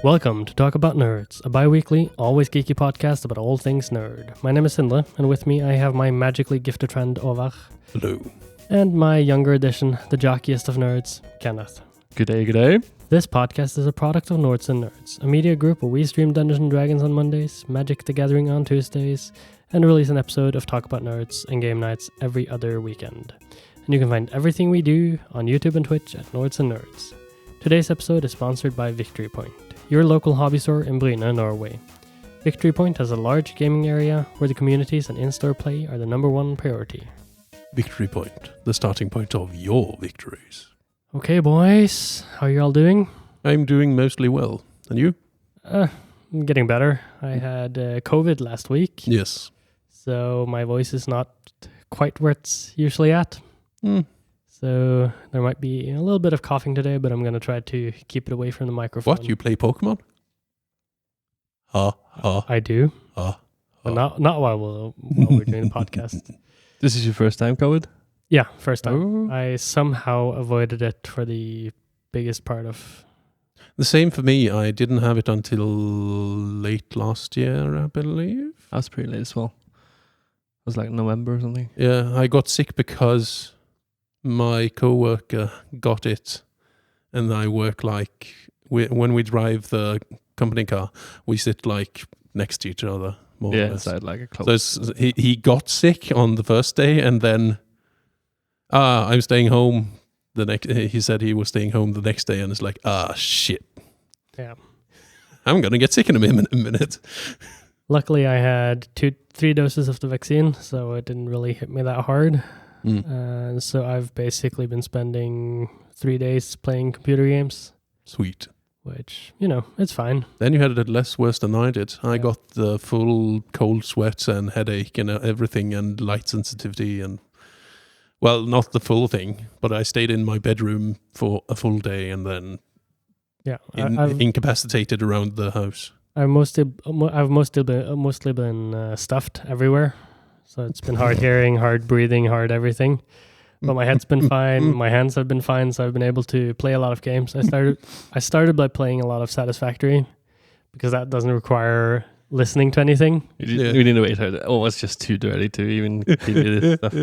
Welcome to Talk About Nerds, a bi-weekly, always geeky podcast about all things nerd. My name is Sindre, and with me I have my magically gifted friend Åvar. Hello. And my younger edition, the jockiest of nerds, Kenneth. Good day. This podcast is a product of Nords and Nerds, a media group where we stream Dungeons & Dragons on Mondays, Magic the Gathering on Tuesdays, and release an episode of Talk About Nerds and game nights every other weekend. And you can find everything we do on YouTube and Twitch at Nords and Nerds. Today's episode is sponsored by Victory Point, your local hobby store in Bryne, Norway. Victory Point has a large gaming area where the communities and in-store play are the number one priority. Victory Point, the starting point of your victories. Okay, boys, how are you all doing? I'm doing mostly well. And you? I'm getting better. I had COVID last week. Yes. So my voice is not quite where it's usually at. So there might be a little bit of coughing today, but I'm going to try to keep it away from the microphone. What? You play Pokemon? I do. But not while we're doing the podcast. This is your first time COVID? Yeah, first time. Oh. I somehow avoided it for the biggest part of... The same for me. I didn't have it until late last year, I believe. I was pretty late as well. It was like November or something. Yeah, I got sick because my coworker got it, and I work like when we drive the company car, we sit like next to each other. More or less. Inside like a close. So he got sick on the first day, and then I'm staying home the next. He said he was staying home the next day, and it's like shit. Yeah, I'm gonna get sick in a minute. Luckily, I had 3 doses of the vaccine, so it didn't really hit me that hard. So I've basically been spending 3 days playing computer games. Sweet. Which, it's fine. Then you had it less worse than I did. I got the full cold sweats and headache and everything and light sensitivity and, well, not the full thing, but I stayed in my bedroom for a full day and then incapacitated around the house. I've mostly been stuffed everywhere. So it's been hard hearing, hard breathing, hard everything. But my head's been fine. My hands have been fine. So I've been able to play a lot of games. I started by playing a lot of Satisfactory because that doesn't require listening to anything. We didn't wait. It's just too dirty to even give you this stuff.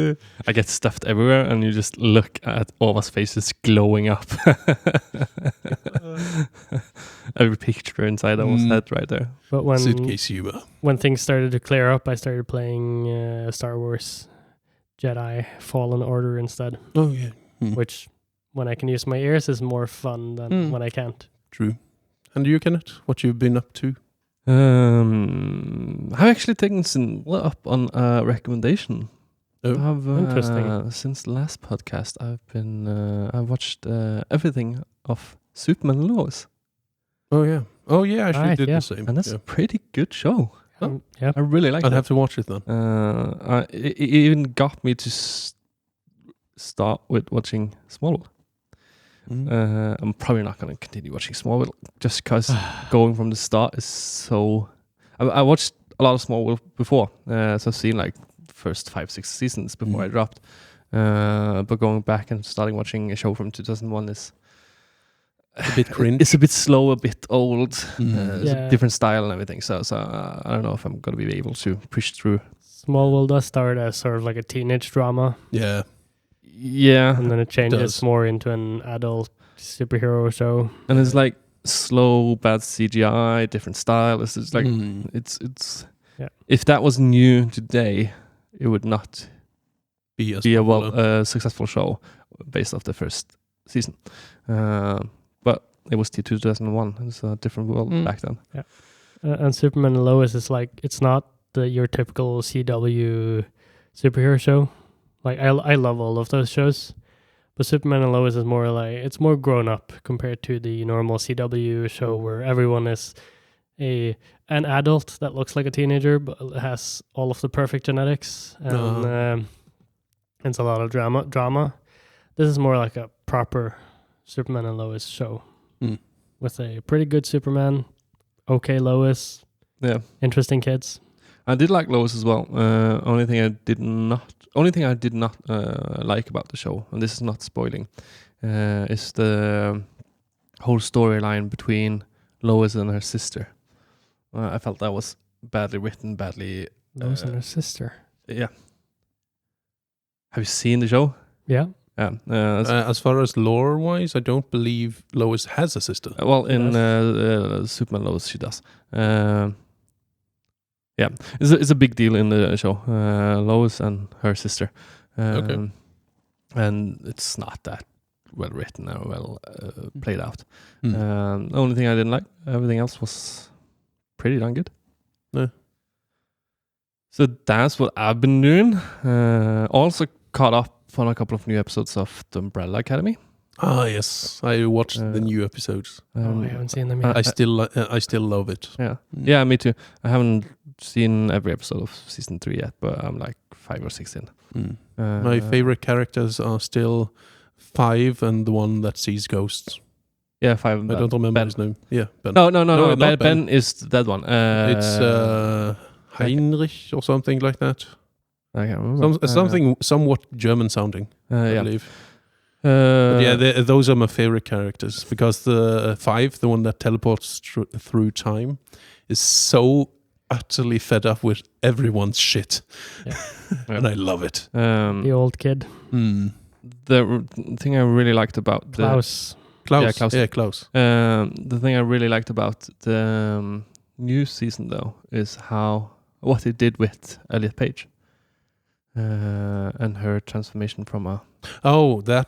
I get stuffed everywhere and you just look at Åvar's faces glowing up. Every picture inside Åvar's head right there. But when things started to clear up, I started playing Star Wars Jedi Fallen Order instead. Oh, yeah. Which, when I can use my ears, is more fun than when I can't. True. And you, Kenneth? What you've been up to? I've actually taken Sindre up on a recommendation. Interesting. Since the last podcast, I've watched everything of Superman and Lois. Oh yeah, I actually did the same. And that's a pretty good show. Yeah, I really like it. I'd have to watch it then. It even got me to start with watching Smallville. I'm probably not going to continue watching Smallville just because going from the start is so... I watched a lot of Smallville before, so I've seen like first 5-6 seasons before I dropped. But going back and starting watching a show from 2001 is... a bit cringe. It's a bit slow, a bit old. It's a different style and everything. So I don't know if I'm going to be able to push through. Smallville does start as sort of like a teenage drama. Yeah. Yeah. And then it changes more into an adult superhero show. And it's like slow, bad CGI, different style. It's just like it's if that was new today, it would not be a successful show based off the first season. But it was 2001. It was a different world back then. Yeah. And Superman and Lois is like, it's not your typical CW superhero show. Like, I love all of those shows. But Superman and Lois is more like, it's more grown up compared to the normal CW show where everyone is an adult that looks like a teenager but has all of the perfect genetics. And it's a lot of drama. This is more like a proper Superman and Lois show with a pretty good Superman, okay Lois, interesting kids. I did like Lois as well. Only thing I did not like about the show, and this is not spoiling, is the whole storyline between Lois and her sister. I felt that was badly written, badly. Lois and her sister. Yeah. Have you seen the show? Yeah. Yeah. As far as lore-wise, I don't believe Lois has a sister. Well, in Superman Lois, she does. Yeah, it's a big deal in the show. Lois and her sister. Okay. And it's not that well written or well played out. Mm. The only thing I didn't like, everything else was pretty darn good. Yeah. So that's what I've been doing. Also caught up on a couple of new episodes of The Umbrella Academy. Ah, yes, I watched the new episodes. I haven't seen them yet. I still love it. Yeah, Mm. yeah, me too. I haven't seen every episode of season 3 yet, but I'm like 5 or 6 in. Mm. My favorite characters are still 5 and the one that sees ghosts. Yeah, 5. I don't remember Ben. his name. Yeah, Ben. No. not Ben is that one. It's Heinrich or something like that. I can't remember. Something somewhat German sounding, I yeah. believe. But yeah, those are my favorite characters because the 5, the one that teleports through time, is so utterly fed up with everyone's shit. Yeah. And I love it. The old kid. Mm. The thing I really liked about Klaus. Klaus. Yeah, Klaus. The thing I really liked about the new season though is what it did with Elliot Page and her transformation from a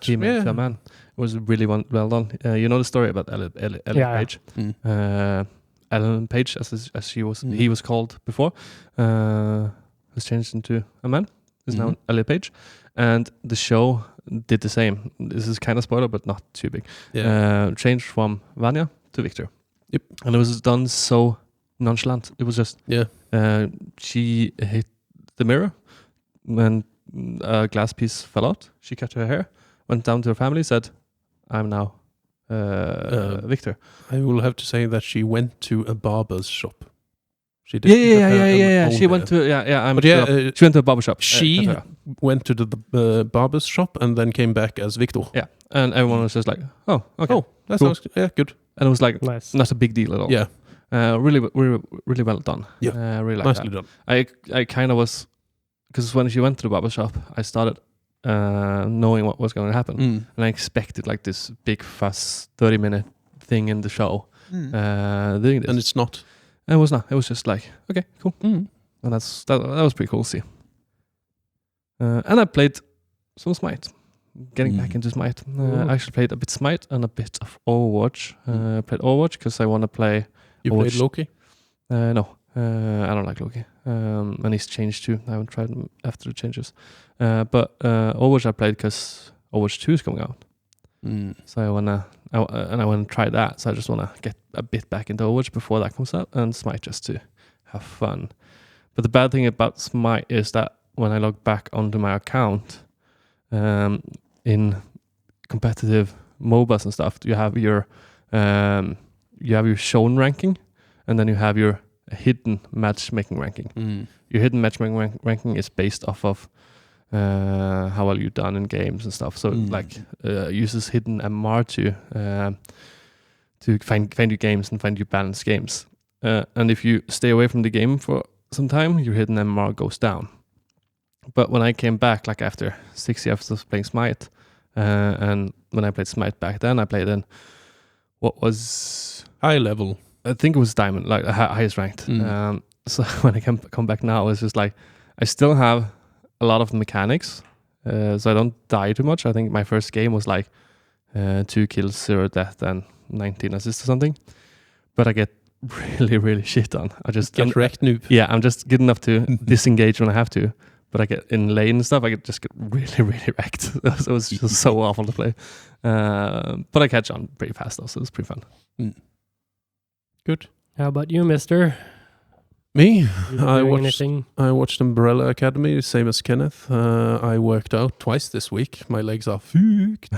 female to a man. It was really well done. You know the story about Elliot Page. Mm. Ellen Page, as he was called before, was changed into a man. Is now Elliot Page, and the show did the same. This is kind of spoiler, but not too big. Yeah. Changed from Vanya to Victor. Yep. And it was done so nonchalant. It was just she hit the mirror, and a glass piece fell out. She cut her hair, went down to her family, said, "I'm now Victor." I will have to say that she went to a barber's shop. She did. Yeah. She went to she went to a barber shop. She went to the barber's shop and then came back as Victor. Yeah, and everyone was just like, "Oh, okay, that cool. sounds good." And it was like Nice. not a big deal at all. Yeah, really well done. Yeah, really like nicely that. done. I kind of was, because when she went to the barber shop, I started knowing what was going to happen, and I expected like this big fuss 30-minute thing in the show doing this, and it's not. And it was not. It was just like, okay, cool, and that was pretty cool to see. And I played some Smite. Getting back into Smite. I actually played a bit Smite and a bit of Overwatch. I played Overwatch because I want to play. You played Loki? No, I don't like Loki. And he's changed too. I haven't tried him after the changes. But Overwatch I played because Overwatch 2 is coming out. So I wanna try that. So I just wanna get a bit back into Overwatch before that comes out, and Smite just to have fun. But the bad thing about Smite is that when I log back onto my account, in competitive MOBAs and stuff, you have your shown ranking, and then you have your hidden matchmaking ranking. Your hidden matchmaking ranking is based off of how well you've done in games and stuff. So uses hidden MR to find you games and find you balanced games. And if you stay away from the game for some time, your hidden MR goes down. But when I came back, like after 6 years of playing Smite, and when I played Smite back then, I played in what was high level. I think it was Diamond, like highest ranked. So when I come back now, it's just like I still have a lot of mechanics, so I don't die too much. I think my first game was like 2 kills, 0 death, and 19 assists or something. But I get really shit on. I just get wrecked, noob. Yeah, I'm just good enough to disengage when I have to. But I get in lane and stuff, I just get really wrecked. So it was just so awful to play. But I catch on pretty fast though, so it's pretty fun. Good. How about you, mister? Me? I watched Umbrella Academy, same as Kenneth. I worked out twice this week. My legs are fucked.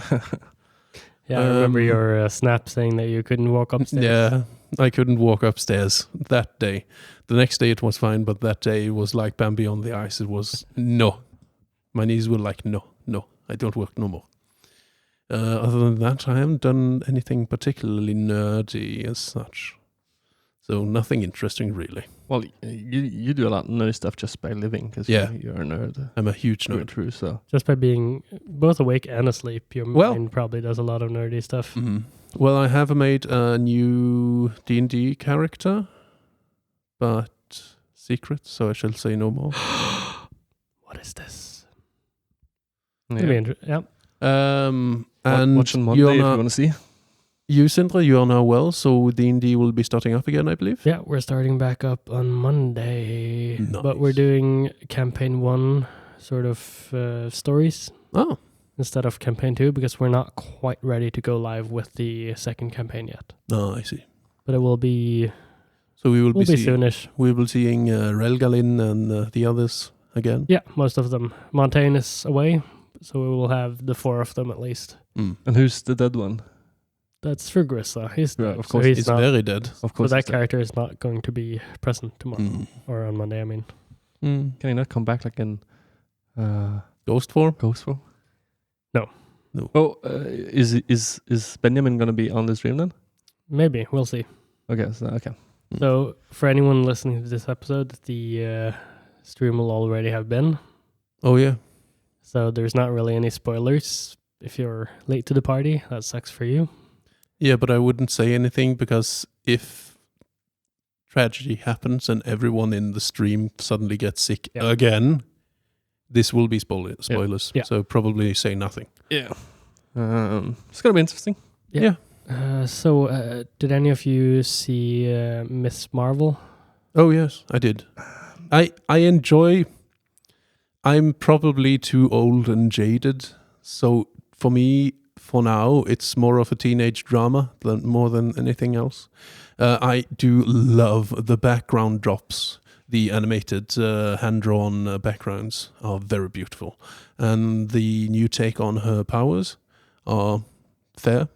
Yeah, I remember your snap saying that you couldn't walk upstairs. Yeah, I couldn't walk upstairs that day. The next day it was fine, but that day it was like Bambi on the ice. It was no. My knees were like, no, I don't work no more. Other than that, I haven't done anything particularly nerdy as such. So nothing interesting really. Well, you do a lot of nerdy stuff just by living because you're a nerd. I'm a huge nerd. True, so Just by being both awake and asleep, your Well- mind probably does a lot of nerdy stuff. Well, I have made a new D&D character, but secret, so I shall say no more. What is this? yeah. And Watch on Monday if you want to see. you, Sindre, you are now well, so D&D will be starting up again, I believe. Yeah, we're starting back up on Monday. Nice. But we're doing campaign 1 sort of stories Oh, instead of campaign 2 because we're not quite ready to go live with the second campaign yet. no, I see. But it will be So we will be be soonish. we will seeing Relgalin and the others again. Yeah, most of them. Montaigne is away, so we will have the 4 of them at least. Mm. And who's the dead one? That's for Grissa. He's Yeah, dead, of so course. he's It's not. very dead. Of So course. that he's dead. character is not going to be present tomorrow Mm. or on Monday. I mean, Can he not come back like in Ghost form? Ghost Form? No. Oh, is Benjamin gonna be on the stream then? maybe we'll see. Okay. So for anyone listening to this episode, the stream will already have been. Oh yeah. So there's not really any spoilers. If you're late to the party, that sucks for you. Yeah, but I wouldn't say anything because if tragedy happens and everyone in the stream suddenly gets sick again, this will be spoilers. Yeah. So probably say nothing. Yeah. It's gonna be interesting. Yeah. So did any of you see Miss Marvel? Oh yes, I did. I enjoy. I'm probably too old and jaded, so for me, for now, it's more of a teenage drama more than anything else. I do love the background drops. The animated hand-drawn backgrounds are very beautiful, and the new take on her powers are fair.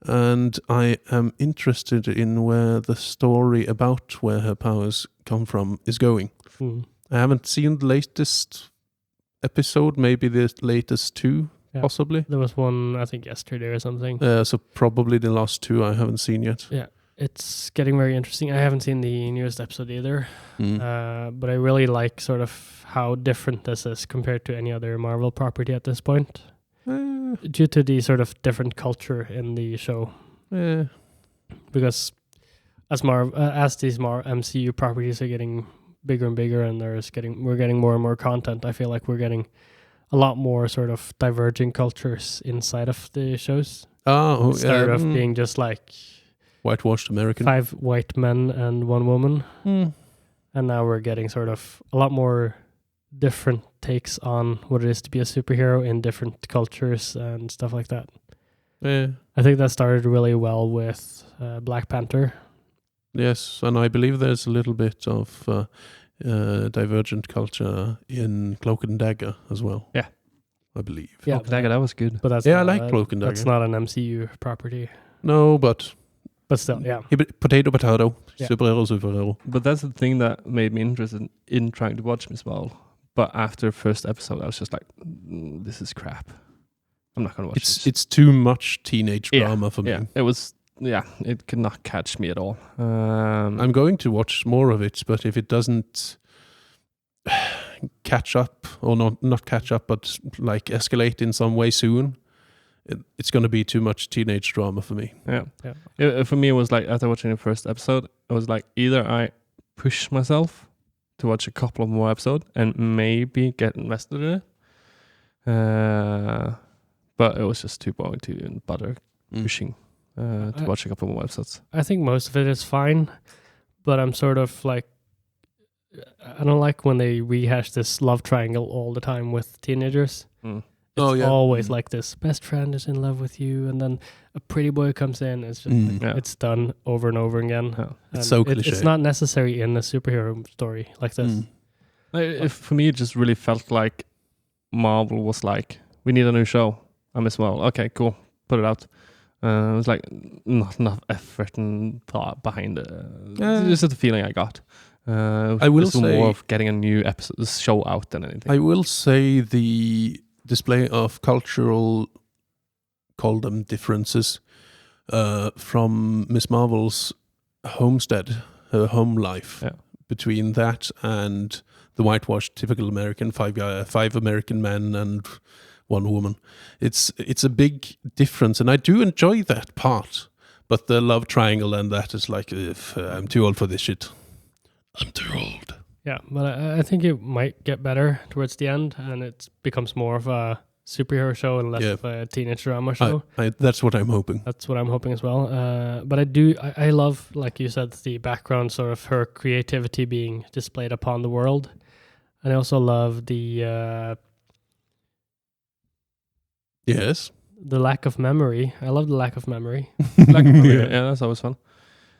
And I am interested in where the story about where her powers come from is going. I haven't seen the latest episode, maybe the latest 2, possibly. There was one, I think, yesterday or something. So probably the last 2 I haven't seen yet. Yeah, it's getting very interesting. I haven't seen the newest episode either, but I really like sort of how different this is compared to any other Marvel property at this point. Due to the sort of different culture in the show. Because as these MCU properties are getting bigger and bigger and we're getting more and more content, I feel like we're getting a lot more sort of diverging cultures inside of the shows. Instead of being just like whitewashed American 5 white men and 1 woman. And now we're getting sort of a lot more different takes on what it is to be a superhero in different cultures and stuff like that. I think that started really well with Black Panther. Yes, and I believe there's a little bit of divergent culture in Cloak and Dagger as well. Yeah. I believe. Yeah, Cloak and Dagger, that was good. But that's I like Cloak and Dagger. That's not an MCU property. No, but Still, yeah. Potato. Yeah. Superhero. But that's the thing that made me interested in trying to watch Miss Marvel. But after the first episode, I was just like, this is crap. I'm not going to watch this. It's too much teenage drama for me. Yeah, it could not catch me at all. I'm going to watch more of it, but if it doesn't catch up, or not catch up, but like escalate in some way soon, it's going to be too much teenage drama for me. Yeah. For me, it was like, after watching the first episode, it was like either I push myself to watch a couple of more episodes and maybe get invested in it. But it was just too boring to even bother pushing to watch a couple more episodes. I think most of it is fine, but I'm sort of like, I don't like when they rehash this love triangle all the time with teenagers. It's always like this, best friend is in love with you, and then a pretty boy comes in. It's just it's done over and over again. It's so cliche. It's not necessary in a superhero story like this. For me, it just really felt like Marvel was like, we need a new show. I Miss Marvel. Okay, cool. Put it out. It was like not enough effort and thought behind it. This is the feeling I got. I will say more of getting a new show out than anything. I will say the display of cultural, call them differences, from Miss Marvel's homestead, her home life. Yeah. Between that and the whitewashed typical American, five American men and one woman. It's a big difference, and I do enjoy that part. But the love triangle and that is like, I'm too old for this shit. I'm too old. Yeah, but I think it might get better towards the end, and it becomes more of a superhero show and less of a teenage drama show. That's what I'm hoping. That's what I'm hoping as well. But I love, like you said, the background, sort of her creativity being displayed upon the world. And I also love the lack of memory. I love the lack of memory. Yeah, that's always fun.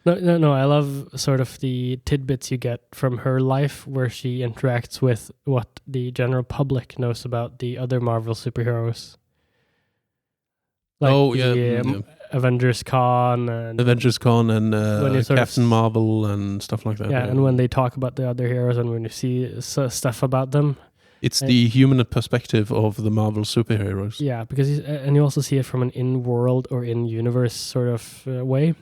No. I love sort of the tidbits you get from her life where she interacts with what the general public knows about the other Marvel superheroes. Like Avengers Con and Captain Marvel and stuff like that. Yeah, and when they talk about the other heroes and when you see stuff about them. It's the human perspective of the Marvel superheroes. Yeah, because you also see it from an in-world or in-universe sort of way.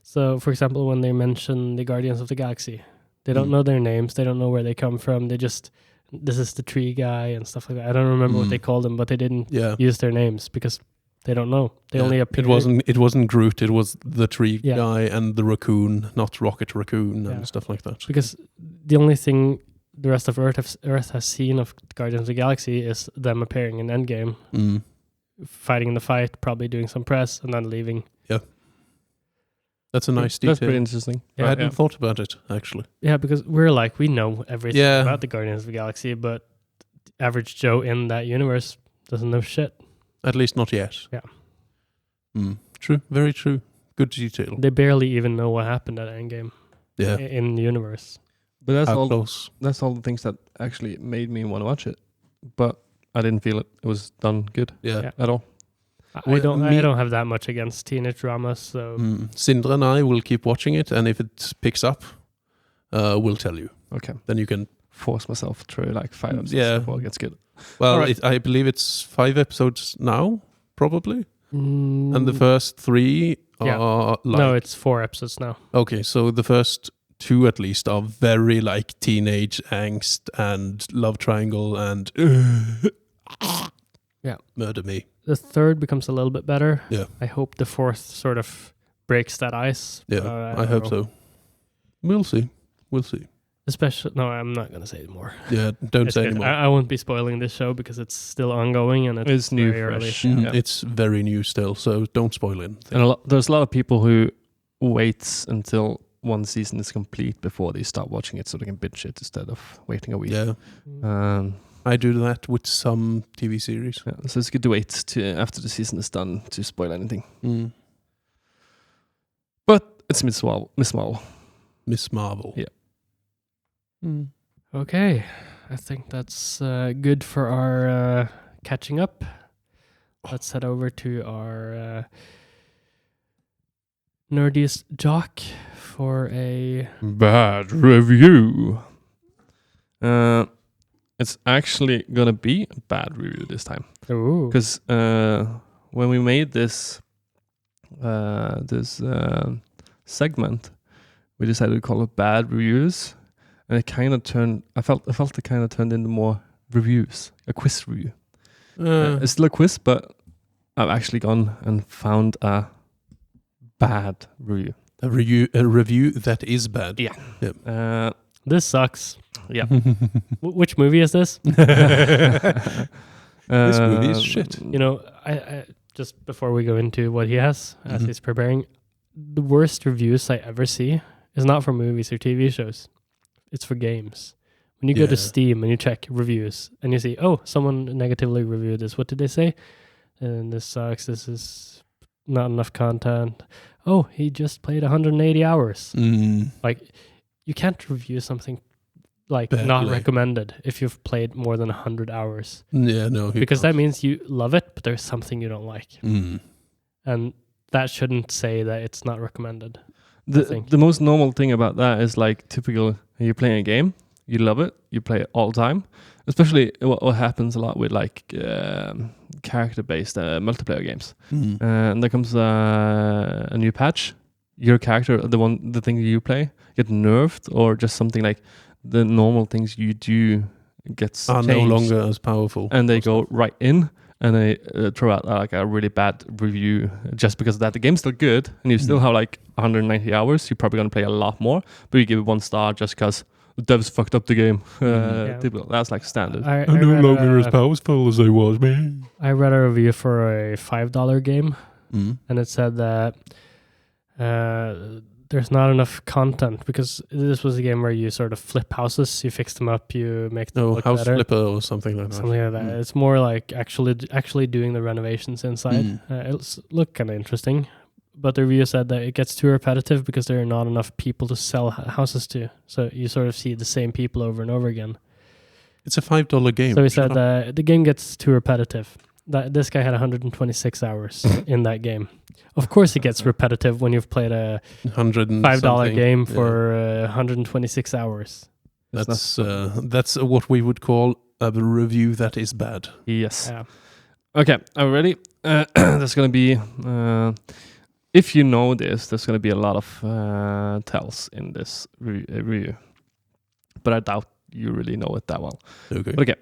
So, for example, when they mention the Guardians of the Galaxy, they don't know their names. They don't know where they come from. They just, this is the tree guy and stuff like that. I don't remember what they called them, but they didn't use their names because they don't know. They only appear. It wasn't Groot. It was the tree guy and the raccoon, not Rocket Raccoon and stuff like that. Because the only thing the rest of Earth has seen of Guardians of the Galaxy is them appearing in Endgame, fighting in the fight, probably doing some press, and then leaving. Yeah. That's a nice detail. That's pretty interesting. Yeah, I hadn't thought about it, actually. Yeah, because we know everything about the Guardians of the Galaxy, but the average Joe in that universe doesn't know shit. At least not yet. Yeah. True. Very true. Good detail. They barely even know what happened at Endgame. Yeah. In the universe. But that's all the things that actually made me want to watch it. But I didn't feel it was done good at all. I don't have that much against teenage dramas, so Sindre and I will keep watching it, and if it picks up, we'll tell you. Okay. Then you can force myself through like 5 episodes before it gets good. Well, I believe it's 5 episodes now, probably. And the first 3 are No, it's 4 episodes now. Okay, so the first 2 at least are very like teenage angst and love triangle and murder me. The 3rd becomes a little bit better. Yeah. I hope the 4th sort of breaks that ice. Yeah, I hope so. We'll see. Especially, no, I'm not going to say more. Yeah, don't say anymore. I won't be spoiling this show because it's still ongoing and it's new, very fresh. early. It's very new still, so don't spoil it. And there's a lot of people who waits until one season is complete before they start watching it so they can binge it instead of waiting a week. Yeah. I do that with some TV series. Yeah, so it's good to wait after the season is done to spoil anything. But it's Miss Marvel. Miss Marvel. Yeah. Okay. I think that's good for our catching up. Let's head over to our nerdiest jock for a bad review. It's actually gonna be a bad review this time. Because when we made this segment, we decided to call it bad reviews, and it kind of turned. I felt it kind of turned into more reviews, a quiz review. It's still a quiz, but I've actually gone and found a bad review. A review that is bad. Yeah. Yep. This sucks. Yeah. Which movie is this? This movie is shit. You know, I just before we go into what he has as he's preparing, the worst reviews I ever see is not for movies or TV shows. It's for games. When you go to Steam and you check reviews and you see, oh, someone negatively reviewed this. What did they say? And this sucks. This is not enough content. Oh, he just played 180 hours. Like, you can't review something like badly. Not recommended if you've played more than 100 hours. Yeah, no. Because that means you love it, but there's something you don't like. And that shouldn't say that it's not recommended. The most normal thing about that is like typical, you're playing a game, you love it, you play it all the time. Especially what happens a lot with like character-based multiplayer games. And there comes a new patch, your character, the thing you play, get nerfed, or just something like the normal things you do gets Are changed, no longer as powerful. and they go right in and they throw out like a really bad review just because of that. The game's still good, and you still have like 190 hours. You're probably gonna play a lot more, but you give it 1 star just because the devs fucked up the game. That's like standard. I no read longer a- as powerful as I was, man. I read a review for a $5 game, and it said that there's not enough content because this was a game where you sort of flip houses, you fix them up, you make them No, look house better. flipper or something like that. Something like that. It's more like actually doing the renovations inside. It'll look kind of interesting, but the review said that it gets too repetitive because there are not enough people to sell houses to. So you sort of see the same people over and over again. It's a $5 game. So he said that the game gets too repetitive. That this guy had 126 hours in that game. Of course, it gets repetitive when you've played a $5 game for 126 hours. That's what we would call a review that is bad. Yes. Yeah. Okay, are we ready? There's going to be, if you know this, there's going to be a lot of tells in this review. But I doubt you really know it that well. Okay.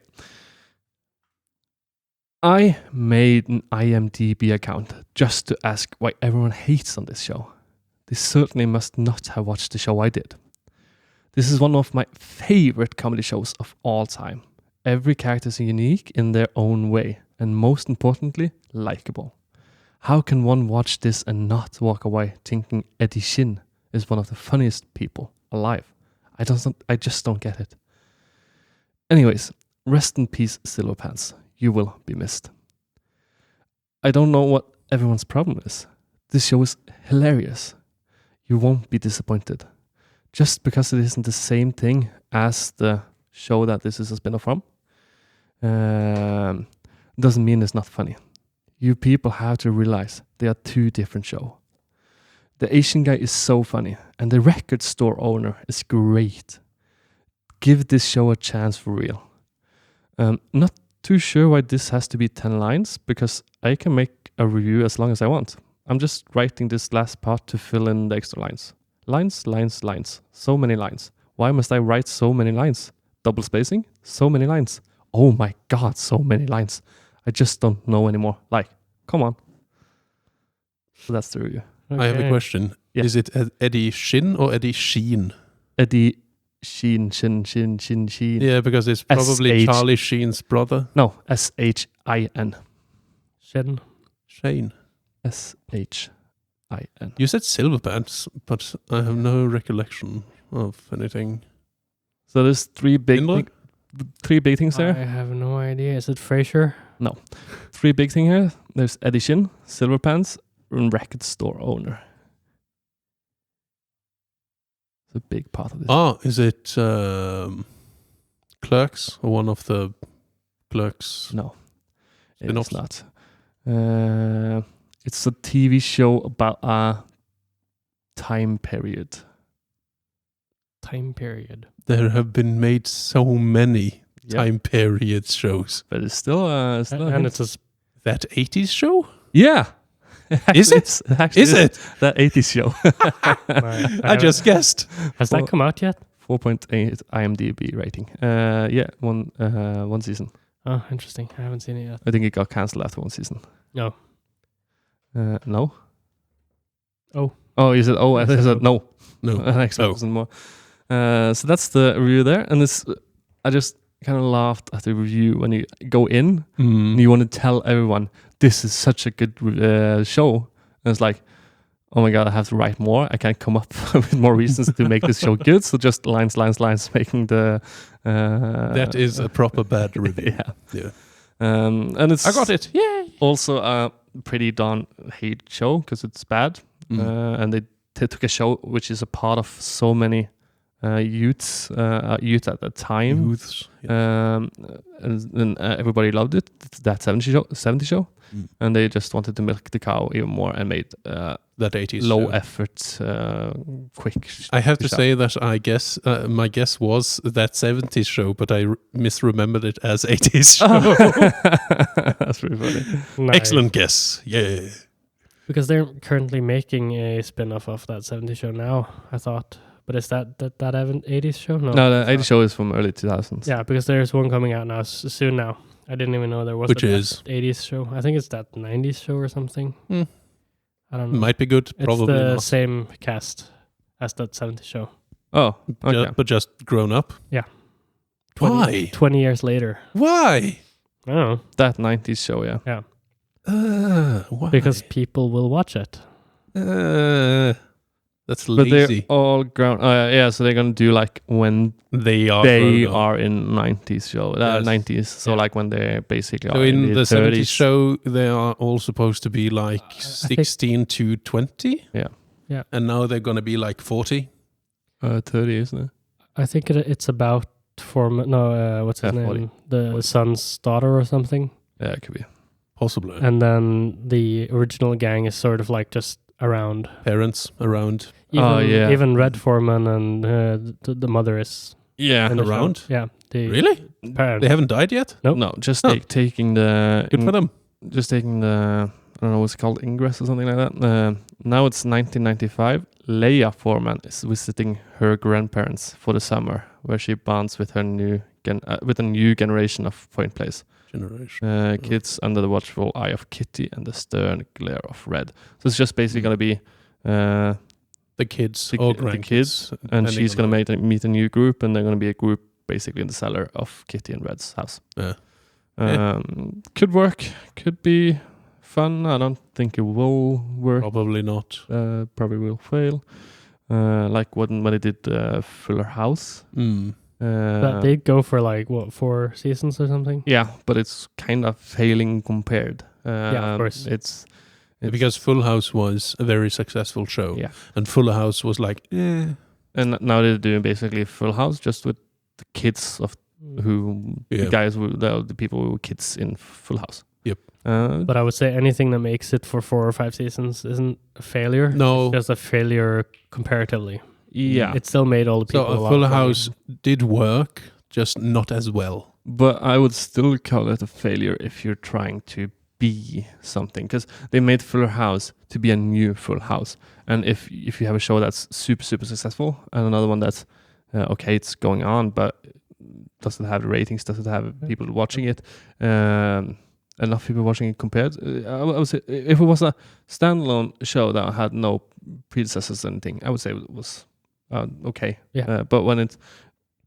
I made an IMDb account just to ask why everyone hates on this show. They certainly must not have watched the show I did. This is one of my favorite comedy shows of all time. Every character is unique in their own way, and most importantly, likable. How can one watch this and not walk away thinking Eddie Shin is one of the funniest people alive? I just don't get it. Anyways, rest in peace, Silverpants. You will be missed. I don't know what everyone's problem is. This show is hilarious. You won't be disappointed. Just because it isn't the same thing as the show that this is a spin-off from, doesn't mean it's not funny. You people have to realize they are 2 different shows. The Asian guy is so funny, and the record store owner is great. Give this show a chance for real. Not too sure why this has to be 10 lines, because I can make a review as long as I want. I'm just writing this last part to fill in the extra lines. Lines. So many lines. Why must I write so many lines? Double spacing? So many lines. Oh my god, so many lines. I just don't know anymore. Like, come on. So that's the review. Okay. I have a question. Yeah. Is it Eddie Shin or Eddie Sheen? Eddie Sheen. Yeah, because it's probably S-H. Charlie Sheen's brother. No, S-H-I-N. Shin. Shane. S-H-I-N. You said Silverpants, but I have no recollection of anything. So there's 3 big things there. I have no idea. Is it Frasier? 3 big things here. There's Eddie Shin, Silverpants, and record store owner. It's a big part of this. Oh, is it Clerks or one of the Clerks? No, Spin-offs? it's not. It's a TV show about a time period. Time period. There have been made so many Yep. time period shows. But it's still a And it's a That 80s show? yeah. Is it? Actually, Is it? that 80s show? I just guessed. Has that come out yet? 4.8 IMDb rating. Yeah, one season. Oh, interesting. I haven't seen it yet. I think it got cancelled after 1 season. No. No. Oh, you said oh. I said no. No. Next episode more. So that's the review there, and this I just kind of laughed at the review when you go in and you want to tell everyone this is such a good show, and it's like, oh my god, I have to write more. I can't come up with more reasons to make this show good. So just lines, making the. That is a proper bad review. Yeah. And it's I got it. Yay! also a pretty darn hate show because it's bad. And they took a show which is a part of so many youth at the time. Youths. Yeah. And everybody loved it. That 70 show. And they just wanted to milk the cow even more and made That 80s low show. effort, quick. I have to show. say that I guess my guess was that 70s show, but I misremembered it as 80s show. That's pretty funny. Nice. Excellent guess. Yeah. Because they're currently making a spin-off of that 70s show now, I thought. But is that 80s show? No, the it's 80s not. show is from early 2000s. Yeah, because there's one coming out now soon now. I didn't even know there was Which a is? 80s show. I think it's that 90s show or something. I don't know. Might be good. It's Probably the not. same cast as that 70s show. Oh, okay. But just grown up. 20, Why? 20 years later. Why? I don't know. That 90s show, yeah. Why? Because people will watch it. That's But lazy. they're all grown. Yeah, so they're gonna do like when They are. they grown up. are in 90s show, Yes. 90s. So Yeah. like when they're basically So are in the 70s 30s. show, they are all supposed to be like I think- 16 to 20. Yeah. Yeah. And now they're going to be like 40. 30, isn't it? I think it's about what's his Yeah, name? 40. The 40. son's daughter or something. Yeah, it could be. Possibly. And then the original gang is sort of like just around. Parents around. Even Red Foreman and the mother is Yeah. in the show. Around? Yeah. The Really? parent. They haven't died yet? Nope. No, just Huh. taking the Good for them. just taking the I don't know what's it called, ingress or something like that. Now it's 1995. Leia Foreman is visiting her grandparents for the summer, where she bonds with her with a new generation of Point Place Generation. kids under the watchful eye of Kitty and the stern glare of Red. So it's just basically going to be The kids the or ki- the grandkids. kids, and depending she's on going to meet a new group, and they're going to be a group basically in the cellar of Kitty and Red's house. Yeah. Could work, could be fun. I don't think it will work. Probably not. Probably will fail. Like when they did Fuller House. That did go for like 4 seasons or something. Yeah, but it's kind of failing compared. Yeah, of course. It's Because Full House was a very successful show. Yeah. And Fuller House was like, And now they're doing basically Full House just with the kids of the guys, the people who were kids in Full House. Yep. But I would say anything that makes it for 4 or 5 seasons isn't a failure. No. It's just a failure comparatively. Yeah. It still made all the people a lot Full of money. House did work, just not as well. But I would still call it a failure if you're trying to be something, because they made Fuller House to be a new Full House. And if you have a show that's super successful and another one that's okay, it's going on, but doesn't have the ratings, doesn't have people watching it, enough people watching it compared, I would say if it was a standalone show that had no predecessors or anything, I would say it was okay. Yeah. But when it's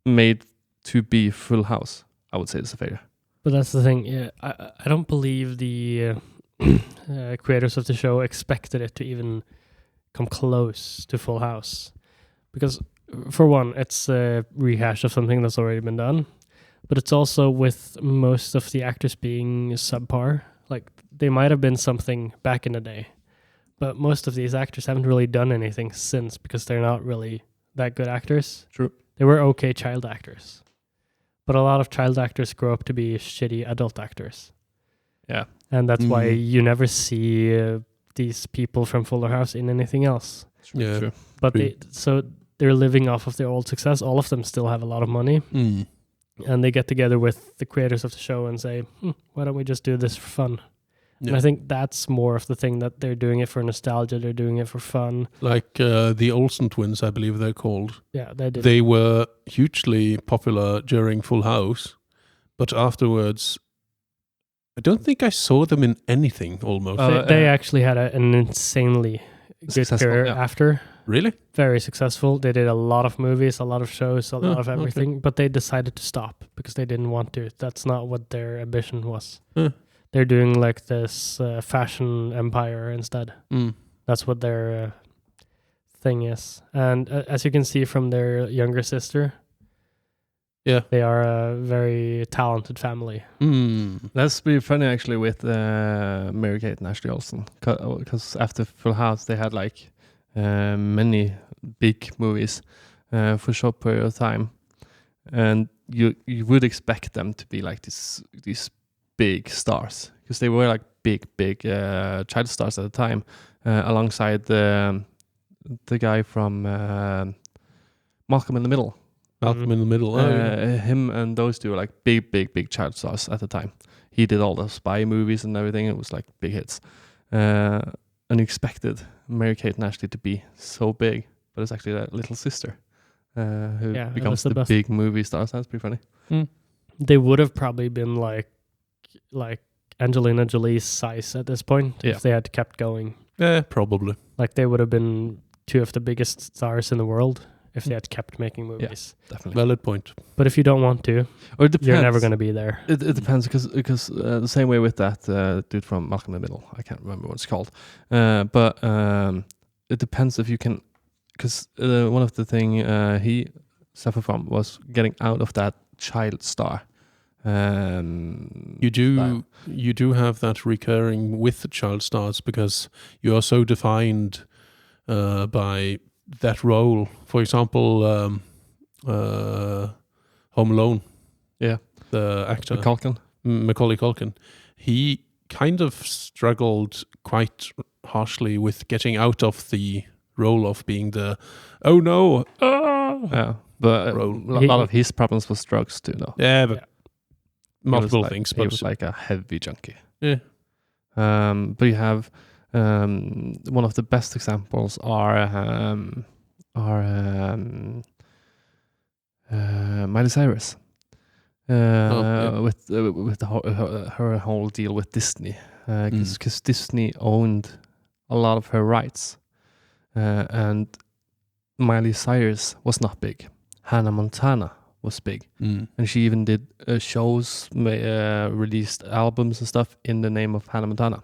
made to be Full House, I would say it's a failure. But that's the thing. Yeah, I don't believe the creators of the show expected it to even come close to Full House, because for one, it's a rehash of something that's already been done, but it's also with most of the actors being subpar. Like they might have been something back in the day, but most of these actors haven't really done anything since because they're not really that good actors. True. They were okay child actors. But a lot of child actors grow up to be shitty adult actors. Yeah. And that's why you never see these people from Fuller House in anything else. Yeah. True. But True. they're living off of their old success. All of them still have a lot of money. And they get together with the creators of the show and say, why don't we just do this for fun? Yeah. And I think that's more of the thing, that they're doing it for nostalgia. They're doing it for fun. Like the Olsen twins, I believe they're called. Yeah, they did. They were hugely popular during Full House, but afterwards, I don't think I saw them in anything almost. They actually had an insanely good Successful, career yeah. after. Really? Very successful. They did a lot of movies, a lot of shows, a lot of okay. everything, but they decided to stop because they didn't want to. That's not what their ambition was. Huh. They're doing like this fashion empire instead. That's what their thing is. And as you can see from their younger sister, they are a very talented family. That's pretty funny actually with Mary-Kate and Ashley Olsen, because after Full House they had like many big movies for a short period of time, and you would expect them to be like these big stars, because they were like big child stars at the time, alongside the guy from Malcolm in the Middle. Malcolm in the Middle. Him and those two were like big child stars at the time. He did all the spy movies and everything. It was like big hits. and you expected Mary-Kate and Ashley to be so big, but it's actually a little sister who becomes the big movie star. So that's pretty funny. They would have probably been like Angelina Jolie's size at this point if they had kept going. Yeah, probably. Like they would have been two of the biggest stars in the world if they had kept making movies. Yeah, definitely. Valid point. But if you don't want to, or it depends. You're never going to be there. It depends because the same way with that dude from Malcolm in the Middle. I can't remember what it's called. But it depends if you can, because one of the thing he suffered from was getting out of that child star. You do have that recurring with the child stars because you are so defined by that role. For example, Home Alone. Yeah, the actor Macaulay Culkin. He kind of struggled quite harshly with getting out of the role of being the yeah, but a lot of his problems was drugs too, though. Yeah, but multiple things. But he was like a heavy junkie. Yeah. But you have one of the best examples are Miley Cyrus. With her whole deal with Disney, because Disney owned a lot of her rights, and Miley Cyrus was not big. Hannah Montana was big, and she even did shows, released albums and stuff in the name of Hannah Montana.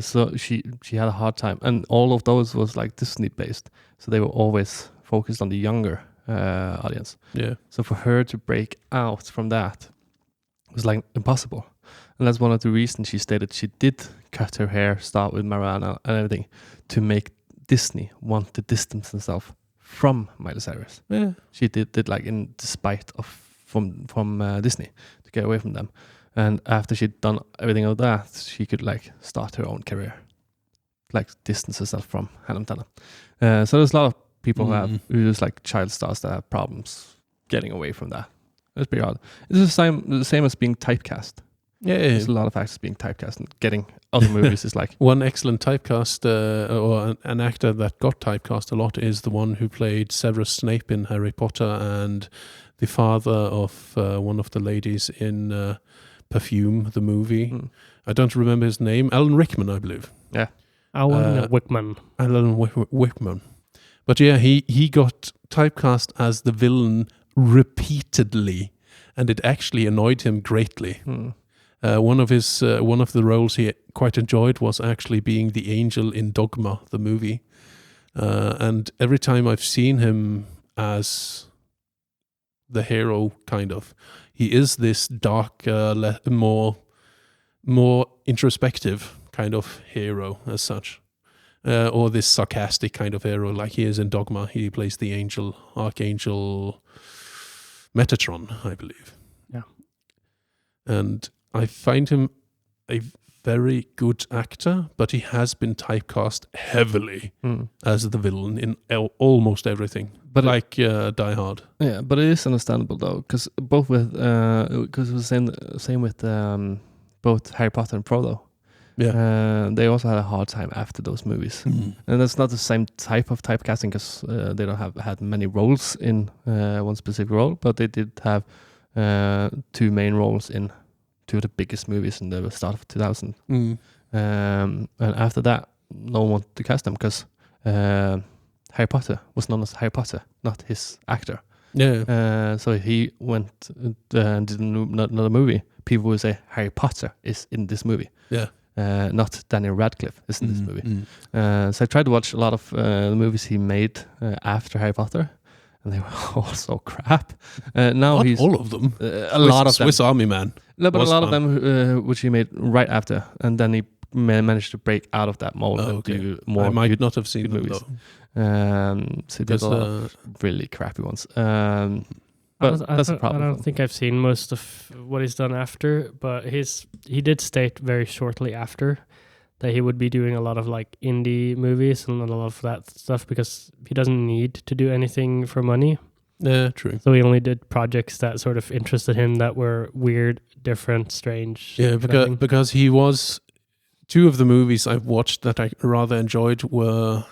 So she had a hard time, and all of those was like Disney based, so they were always focused on the younger audience. Yeah. So for her to break out from that was like impossible, and that's one of the reasons she stated she did cut her hair, start with marijuana and everything, to make Disney want to distance themselves from Miley Cyrus. Yeah. She did like in despite of from Disney to get away from them. And after she'd done everything of that, she could like start her own career, like distance herself from Hannah Montana. So there's a lot of people who just like child stars that have problems getting away from that. It's pretty hard. It's the same as being typecast. Yeah, there's a lot of actors being typecast and getting other movies is like one excellent typecast or an actor that got typecast a lot is the one who played Severus Snape in Harry Potter and the father of one of the ladies in Perfume, the movie. I don't remember his name. Alan Rickman, I believe. Yeah, Alan Rickman. Alan Rickman. But yeah, he got typecast as the villain repeatedly, and it actually annoyed him greatly. One of the roles he quite enjoyed was actually being the angel in Dogma, the movie. And every time I've seen him as the hero, kind of, he is this dark, more introspective kind of hero as such. Or this sarcastic kind of hero, like he is in Dogma. He plays the Archangel Metatron, I believe. Yeah. And I find him a very good actor, but he has been typecast heavily as the villain in almost everything. But like Die Hard. Yeah, but it is understandable though, because both with because it was the same with both Harry Potter and Frodo. Yeah, they also had a hard time after those movies, and that's not the same type of typecasting because they don't have had many roles in one specific role, but they did have two main roles in two of the biggest movies in the start of 2000. And after that, no one wanted to cast them because Harry Potter was known as Harry Potter, not his actor. Yeah. So he went and did another movie. People would say Harry Potter is in this movie. Yeah. Not Daniel Radcliffe is in this movie. So I tried to watch a lot of the movies he made after Harry Potter, and they were all so crap. Now Not he's all of them. A lot of them. Swiss Army Man. No, but a lot fun. of them which he made right after, and then he managed to break out of that mold and do more. I might not have seen them movies. Though. So he did a lot of really crappy ones. But that's a problem. I don't think I've seen most of what he's done after, but he did state very shortly after that he would be doing a lot of like indie movies and a lot of that stuff because he doesn't need to do anything for money. Yeah, true. So he only did projects that sort of interested him that were weird, different, strange. Yeah, because he was two of the movies I've watched that I rather enjoyed were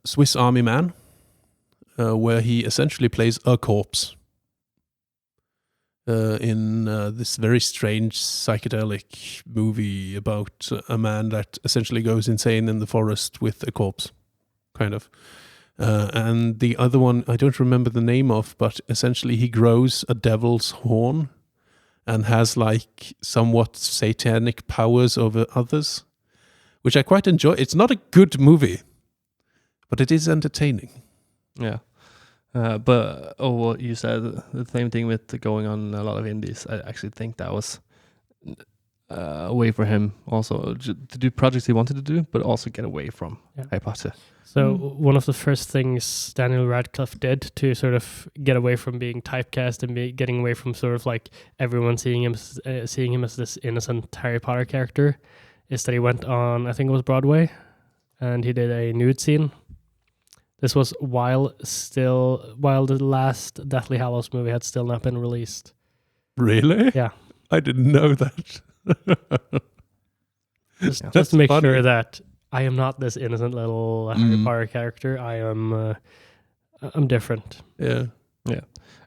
Swiss Army Man, where he essentially plays a corpse in this very strange psychedelic movie about a man that essentially goes insane in the forest with a corpse, kind of. And the other one, I don't remember the name of, but essentially he grows a devil's horn and has like somewhat satanic powers over others, which I quite enjoy. It's not a good movie, but it is entertaining. Yeah. But what you said, the same thing with going on a lot of indies. I actually think that was a way for him also to do projects he wanted to do, but also get away from Harry Potter. So one of the first things Daniel Radcliffe did to sort of get away from being typecast and getting away from sort of like everyone seeing him as this innocent Harry Potter character is that he went on, I think it was Broadway, and he did a nude scene. This was while the last Deathly Hallows movie had still not been released. Really? Yeah. I didn't know that. Just to make sure that I am not this innocent little Harry Potter character. I'm different. Yeah. Yeah.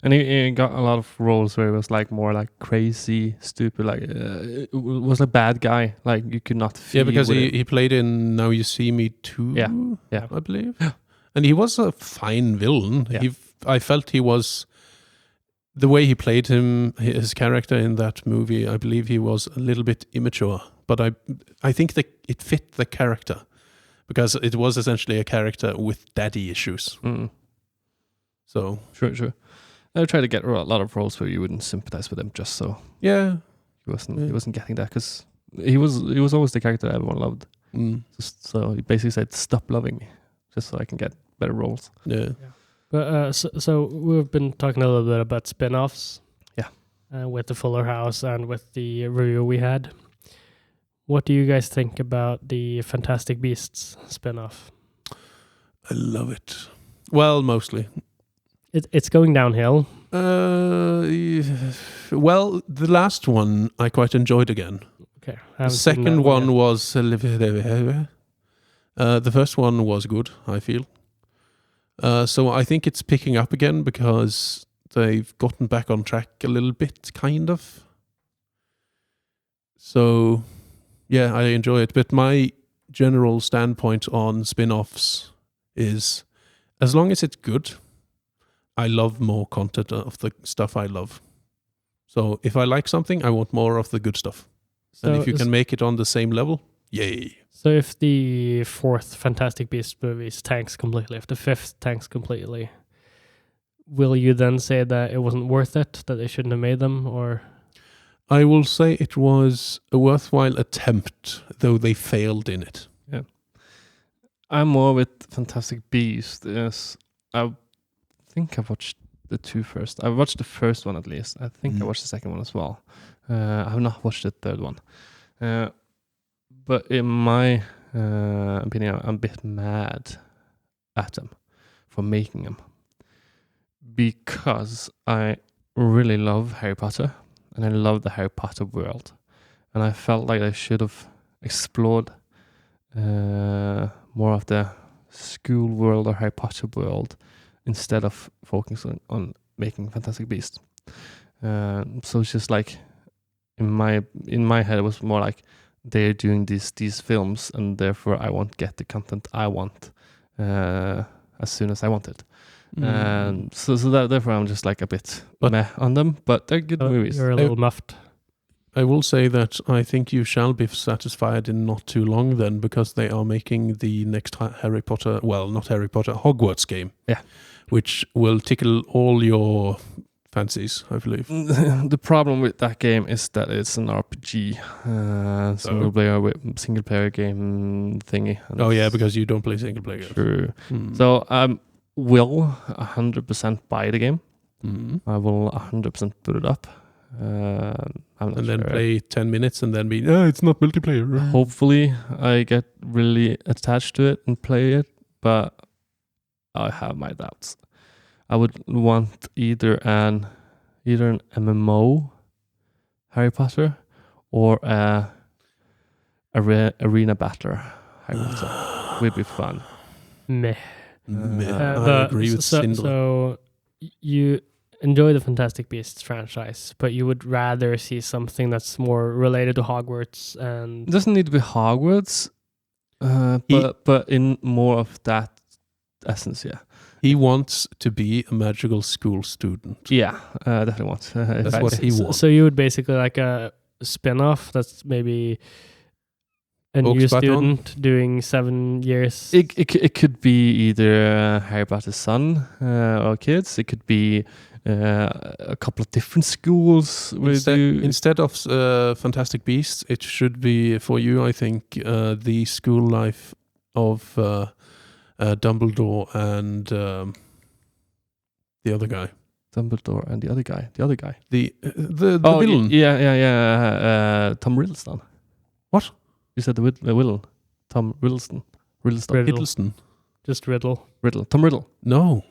And he got a lot of roles where it was like more like crazy, stupid, like it was a bad guy. Like you could not feel. Yeah, because he played in Now You See Me Too, yeah. I believe. And he was a fine villain. Yeah. I felt he was, the way he played his character in that movie, I believe he was a little bit immature. But I think that it fit the character because it was essentially a character with daddy issues. So Sure. I tried to get a lot of roles where you wouldn't sympathize with him, just so he wasn't getting that, because he was always the character that everyone loved. So he basically said, "Stop loving me," just so I can get better roles. Yeah. But so we've been talking a little bit about spin-offs. Yeah. With the Fuller House and with the review we had. What do you guys think about the Fantastic Beasts spin-off? I love it. Well, mostly. It's going downhill. Well, the last one I quite enjoyed again. Okay. The second one was the first one was good, I feel. So I think it's picking up again because they've gotten back on track a little bit, kind of. So yeah, I enjoy it. But my general standpoint on spin-offs is, as long as it's good, I love more content of the stuff I love. So if I like something, I want more of the good stuff. So and if you can make it on the same level, yay. So if the fourth Fantastic Beasts movies tanks completely, if the fifth tanks completely, will you then say that it wasn't worth it, that they shouldn't have made them, or? I will say it was a worthwhile attempt, though they failed in it. Yeah. I'm more with Fantastic Beasts. Yes, I think I watched the two first. I watched the first one at least. I think I watched the second one as well. I have not watched the third one. But in my opinion, I'm a bit mad at them for making them. Because I really love Harry Potter. And I love the Harry Potter world. And I felt like I should have explored more of the school world or Harry Potter world instead of focusing on making Fantastic Beasts. So it's just like, in my head, it was more like they're doing these films, and therefore I won't get the content I want as soon as I want it. So therefore I'm just like a bit meh on them, but they're good movies. You're a little muffed. I will say that I think you shall be satisfied in not too long then, because they are making the next Harry Potter, well, not Harry Potter, Hogwarts game. Yeah. Which will tickle all your fancies, I believe. The problem with that game is that it's an RPG, single player game thingy. Oh yeah, because you don't play single player games. True. So will 100% buy the game. I will 100% put it up. I'm not then sure. play 10 minutes and then be, it's not multiplayer. Hopefully I get really attached to it and play it, but I have my doubts. I would want either an MMO Harry Potter or a arena battler. Would be fun. Meh. I agree with Sindre. So you enjoy the Fantastic Beasts franchise, but you would rather see something that's more related to Hogwarts and... It doesn't need to be Hogwarts, but in more of that essence, yeah. He wants to be a magical school student. Yeah, definitely wants. That's what he wants. So you would basically like a spin-off that's maybe a new student doing 7 years. It could be either Harry Potter's son or kids. It could be a couple of different schools. Instead of Fantastic Beasts, it should be for you, I think, the school life of Dumbledore and the other guy. Dumbledore and the other guy. The villain. Yeah. Tom Riddleston. What? You said the villain. Tom Riddleston. Riddleston. Just Riddle. Tom Riddle. No.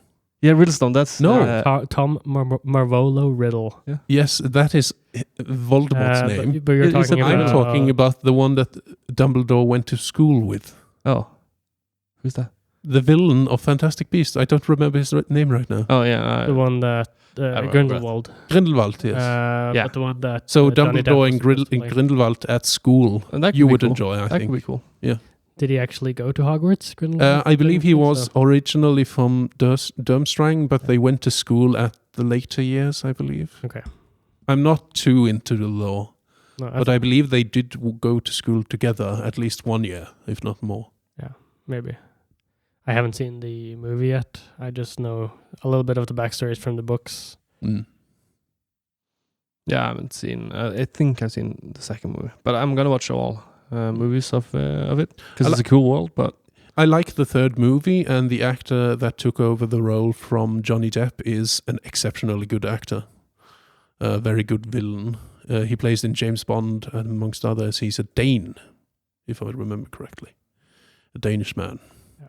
Yeah, Riddleston. That's Tom Marvolo Riddle. Yeah. Yes, that is Voldemort's name. But you're talking about... I'm talking about the one that Dumbledore went to school with. Oh. Who's that? The villain of Fantastic Beasts. I don't remember his name right now. Oh, yeah. The one that... Grindelwald. Grindelwald, yes. But the one that... So Dumbledore and Grindelwald at school, you would enjoy, I think. That could be cool. Yeah. Did he actually go to Hogwarts, Grindelwald? I believe he was originally from Durmstrang, but they went to school at the later years, I believe. Okay. I'm not too into the lore, but I believe they did go to school together at least 1 year, if not more. Yeah, maybe. I haven't seen the movie yet. I just know a little bit of the backstories from the books. Mm. Yeah, I haven't seen... I think I've seen the second movie. But I'm going to watch all movies of it. Because it's a cool world, but... I like the third movie, and the actor that took over the role from Johnny Depp is an exceptionally good actor. A very good villain. He plays in James Bond, and amongst others, he's a Dane, if I remember correctly. A Danish man. Yeah.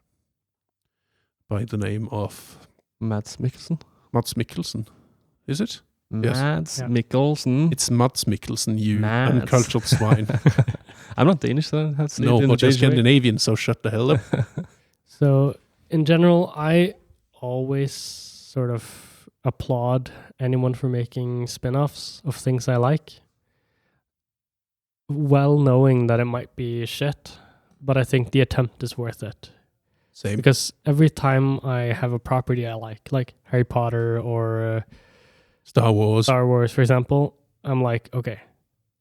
By the name of... Mads Mikkelsen. Is it? Mads Mikkelsen. It's Mads Mikkelsen, you uncultured swine. I'm not Danish, so I have to say no, but you're Scandinavian, so shut the hell up. So, in general, I always sort of applaud anyone for making spin-offs of things I like, well knowing that it might be shit, but I think the attempt is worth it. Same. Because every time I have a property I like Harry Potter or Star Wars, for example, I'm like, okay,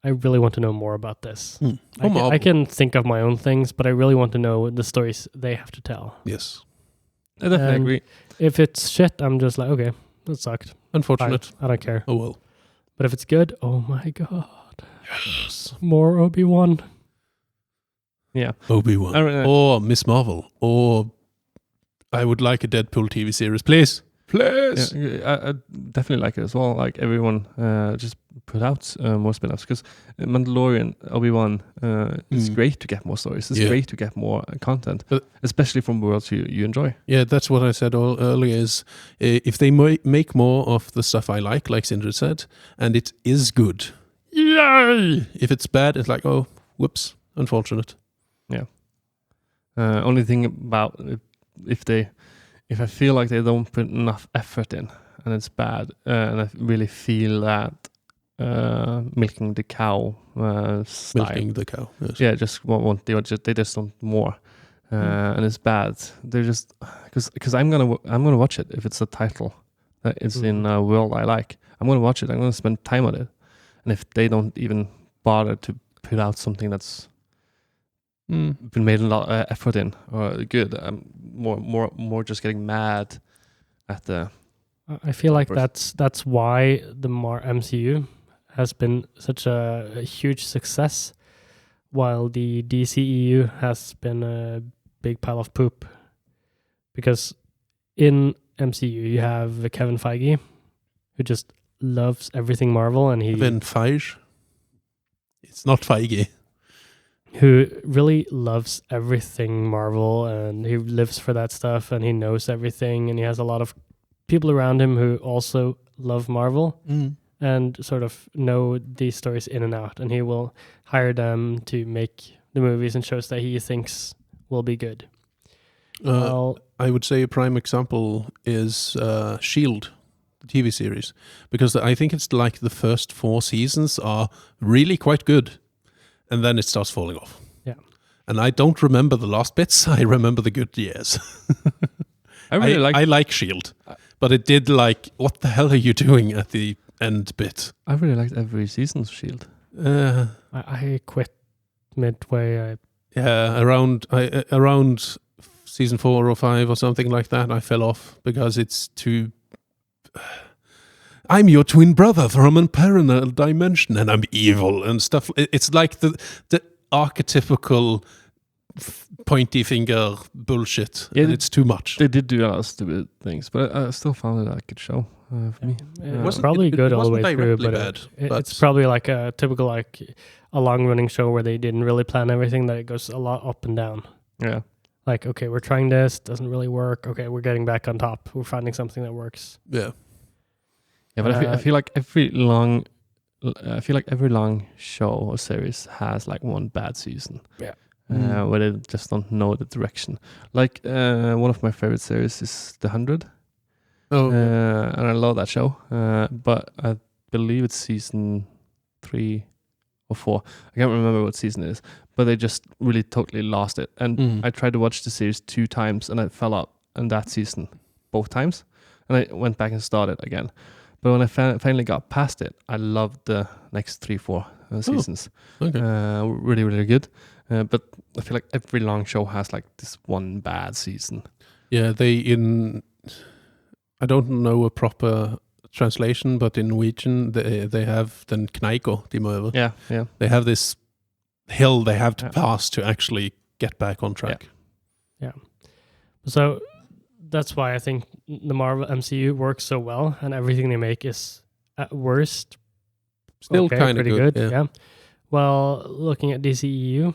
I really want to know more about this. I can think of my own things, but I really want to know the stories they have to tell. Yes. I definitely agree. If it's shit, I'm just like, okay, that sucked. Unfortunate. Fine, I don't care. Oh well. But if it's good, oh my god. Yes. More Obi-Wan. Yeah. Obi-Wan. Or Miss Marvel. Or I would like a Deadpool TV series, please. Please. Yeah, I definitely like it as well. Like everyone just put out more spin-offs because Mandalorian, Obi-Wan, it's great to get more stories. It's great to get more content, especially from worlds you enjoy. Yeah, that's what I said earlier is if they make more of the stuff I like Sindre said, and it is good, yay! If it's bad, it's like, oh, whoops, unfortunate. Yeah. Only thing about if I feel like they don't put enough effort in and it's bad, and I really feel that milking the cow style. Milking the cow, yes. Yeah, they just want more, and it's bad. They're just because I'm gonna watch it if it's a title that is in a world I like. I'm gonna watch it. I'm gonna spend time on it, and if they don't even bother to put out something that's been made a lot of effort in or good, I'm more just getting mad at the... I feel like that's why the MCU has been such a huge success, while the DCEU has been a big pile of poop. Because in MCU you have Kevin Feige, who just loves everything Marvel, and Kevin Feige? It's not Feige. Who really loves everything Marvel, and he lives for that stuff, and he knows everything, and he has a lot of people around him who also love Marvel and sort of know these stories in and out, and he will hire them to make the movies and shows that he thinks will be good. Well, I would say a prime example is S.H.I.E.L.D., the TV series, because I think it's like the first 4 seasons are really quite good, and then it starts falling off. Yeah. And I don't remember the last bits. I remember the good years. I like S.H.I.E.L.D., but it did like, what the hell are you doing at the end bit? I really liked every season of S.H.I.E.L.D. I quit midway. Around season 4 or 5 or something like that, I fell off because it's too... I'm your twin brother from a parallel dimension and I'm evil and stuff. It's like the archetypical pointy finger bullshit. Yeah, and it's too much. They did do a lot of stupid things, but I still found it a good show for me. It was probably good all the way through, but it's probably like a typical like a long-running show where they didn't really plan everything, that it goes a lot up and down. Yeah. Like, okay, we're trying this, doesn't really work. Okay, we're getting back on top. We're finding something that works. Yeah. Yeah, but I feel like every long show or series has like one bad season. Yeah. Where they just don't know the direction. Like one of my favorite series is The 100. Oh. And I love that show. But I believe it's season 3 or 4. I can't remember what season it is. But they just really totally lost it. And I tried to watch the series 2 times and I fell out in that season both times. And I went back and started again. But when I finally got past it, I loved the next 3-4 seasons. Okay. Really, really good. But I feel like every long show has like this one bad season. Yeah, I don't know a proper translation, but in Norwegian they have den kneiker de må over. Yeah. They have this hill they have to pass to actually get back on track. Yeah. So that's why I think the Marvel MCU works so well, and everything they make is at worst still kind of pretty good. Yeah. Well, looking at DCEU,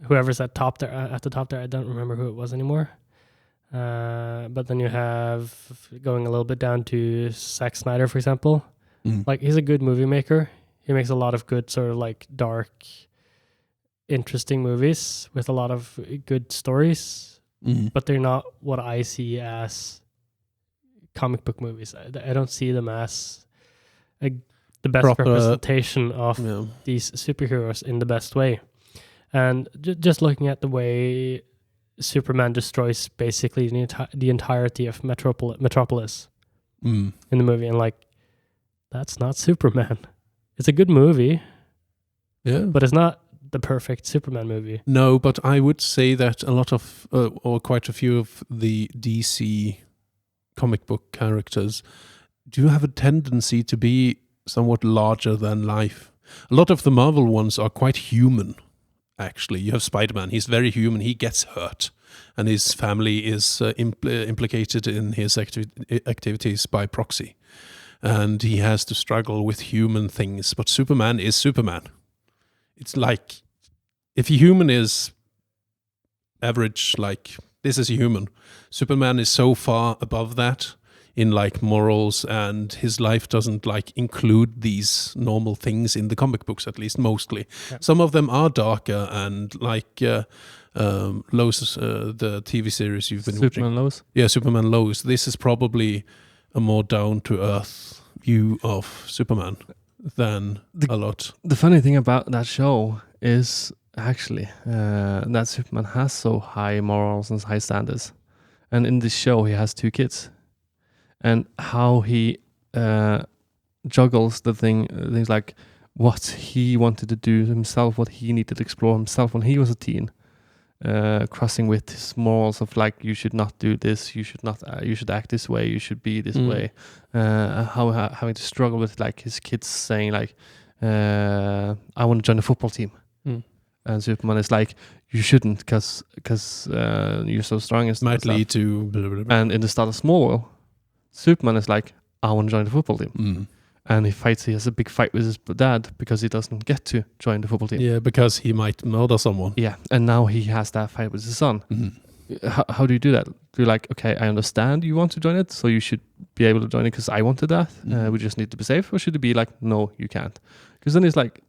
whoever's at the top there, I don't remember who it was anymore. But then you have going a little bit down to Zack Snyder, for example. Like, he's a good movie maker. He makes a lot of good sort of like dark, interesting movies with a lot of good stories. But they're not what I see as comic book movies. I don't see them as the best representation of these superheroes in the best way. And just looking at the way Superman destroys basically the entirety of Metropolis in the movie, and like, that's not Superman. It's a good movie, but it's not the perfect Superman movie. No, but I would say that a lot of, or quite a few of the DC comic book characters do have a tendency to be somewhat larger than life. A lot of the Marvel ones are quite human, actually. You have Spider-Man, he's very human, he gets hurt, and his family is implicated in his activities by proxy. And he has to struggle with human things, but Superman is Superman. It's like, if a human is average, like, this is a human, Superman is so far above that in like morals, and his life doesn't like include these normal things in the comic books, at least mostly. Yeah. Some of them are darker, and like Lois, the TV series you've been watching. Lois? Yeah, Superman Lois. This is probably a more down-to-earth view of Superman than a lot. The funny thing about that show is actually that Superman has so high morals and high standards. And in this show, he has 2 kids. And how he juggles things like what he wanted to do himself, what he needed to explore himself when he was a teen, crossing with his morals of like, you should not do this, you should not, you should act this way, you should be this way. How having to struggle with like his kids saying like, I want to join the football team, and Superman is like, you shouldn't, because you're so strong and might lead to blah, blah, blah. And in the start of Smallville, Superman is like, I want to join the football team. And he has a big fight with his dad because he doesn't get to join the football team. Yeah, because he might murder someone. Yeah, and now he has that fight with his son. How do you do that? Do you like, okay, I understand you want to join it, so you should be able to join it because I wanted that. We just need to be safe. Or should it be like, no, you can't? Because then it's like,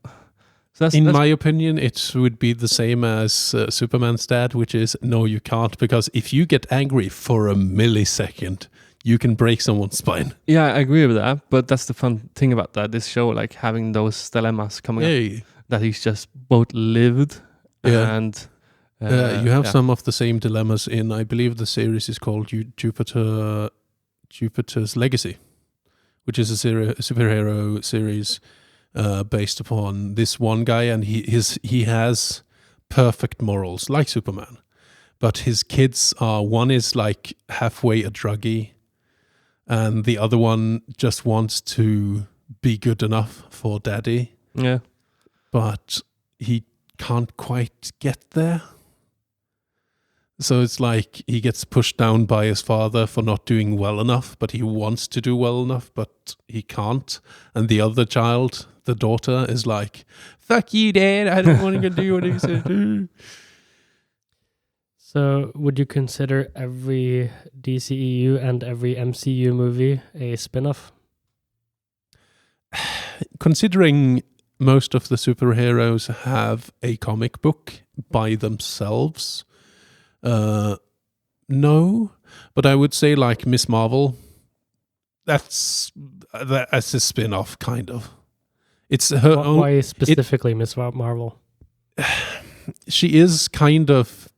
So In that's my opinion, it would be the same as Superman's dad, which is no, you can't, because if you get angry for a millisecond, you can break someone's spine. yeah, I agree with that. But that's the fun thing about this show, like having those dilemmas coming up. Hey, That he's just both lived Yeah. and you have some of the same dilemmas in, I believe the series is called Jupiter's Legacy, which is a superhero series based upon this one guy, and he has perfect morals like Superman, but his kids are, one is like halfway a druggie, and the other one just wants to be good enough for daddy, Yeah. but he can't quite get there. So it's like he gets pushed down by his father for not doing well enough, but he wants to do well enough, but he can't. And the other child, the daughter, is like, fuck you, Dad, I don't want to do what he said do. So, would you consider every DCEU and every MCU movie a spin-off? Considering most of the superheroes have a comic book by themselves, no, but I would say like Miss Marvel, that's a spin-off, kind of. It's her own. Why specifically Miss Marvel? She is kind of.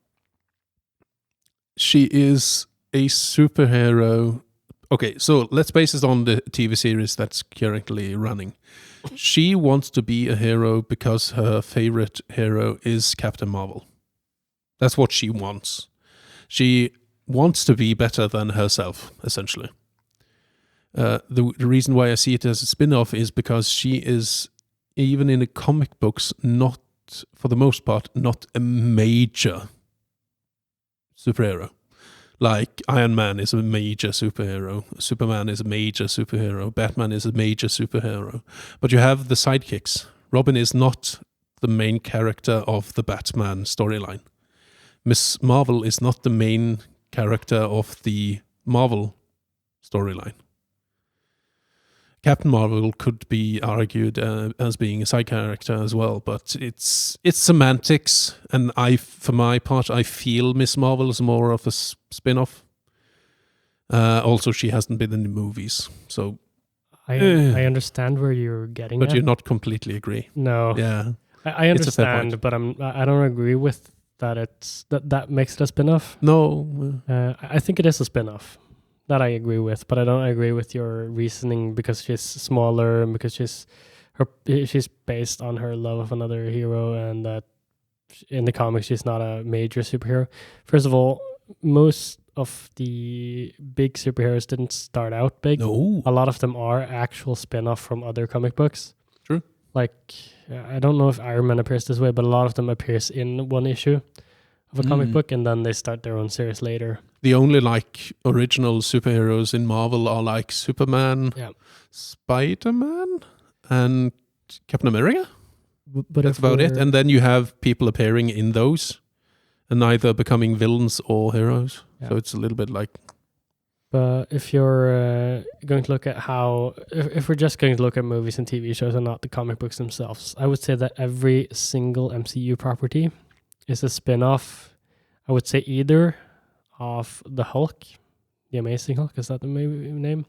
She is a superhero. Okay, so let's base it on the TV series that's currently running. She wants to be a hero because her favorite hero is Captain Marvel. That's what she wants. She wants to be better than herself, essentially. The reason why I see it as a spin-off is because she is, even in the comic books, not, for the most part, not a major superhero. Like Iron Man is a major superhero, Superman is a major superhero, Batman is a major superhero. But you have the sidekicks. Robin is not the main character of the Batman storyline. Miss Marvel is not the main character of the Marvel storyline. Captain Marvel could be argued as being a side character as well, but it's semantics, and for my part, I feel Miss Marvel is more of a spin-off. Also, she hasn't been in the movies, so I understand where you're getting but at. you not completely agree. No, Yeah, I It's a fair understand, point. but I don't agree with that. That makes it a spin-off. no, I think it is a spin-off. That I agree with, but I don't agree with your reasoning because she's smaller and because she's based on her love of another hero, and that in the comics she's not a major superhero. First of all, most of the big superheroes didn't start out big. no. A lot of them are actual spin-off from other comic books. True. Like, I don't know if Iron Man appears this way, but a lot of them appears in one issue of a comic book, and then they start their own series later. The only like original superheroes in Marvel are like Superman, Spider-Man, and Captain America. But That's about it. And then you have people appearing in those and either becoming villains or heroes. Yeah. So it's a little bit like... But if you're going to look at how... If we're just going to look at movies and TV shows and not the comic books themselves, I would say that every single MCU property is a spin-off, I would say either of the Hulk, the Amazing Hulk, is that the movie name?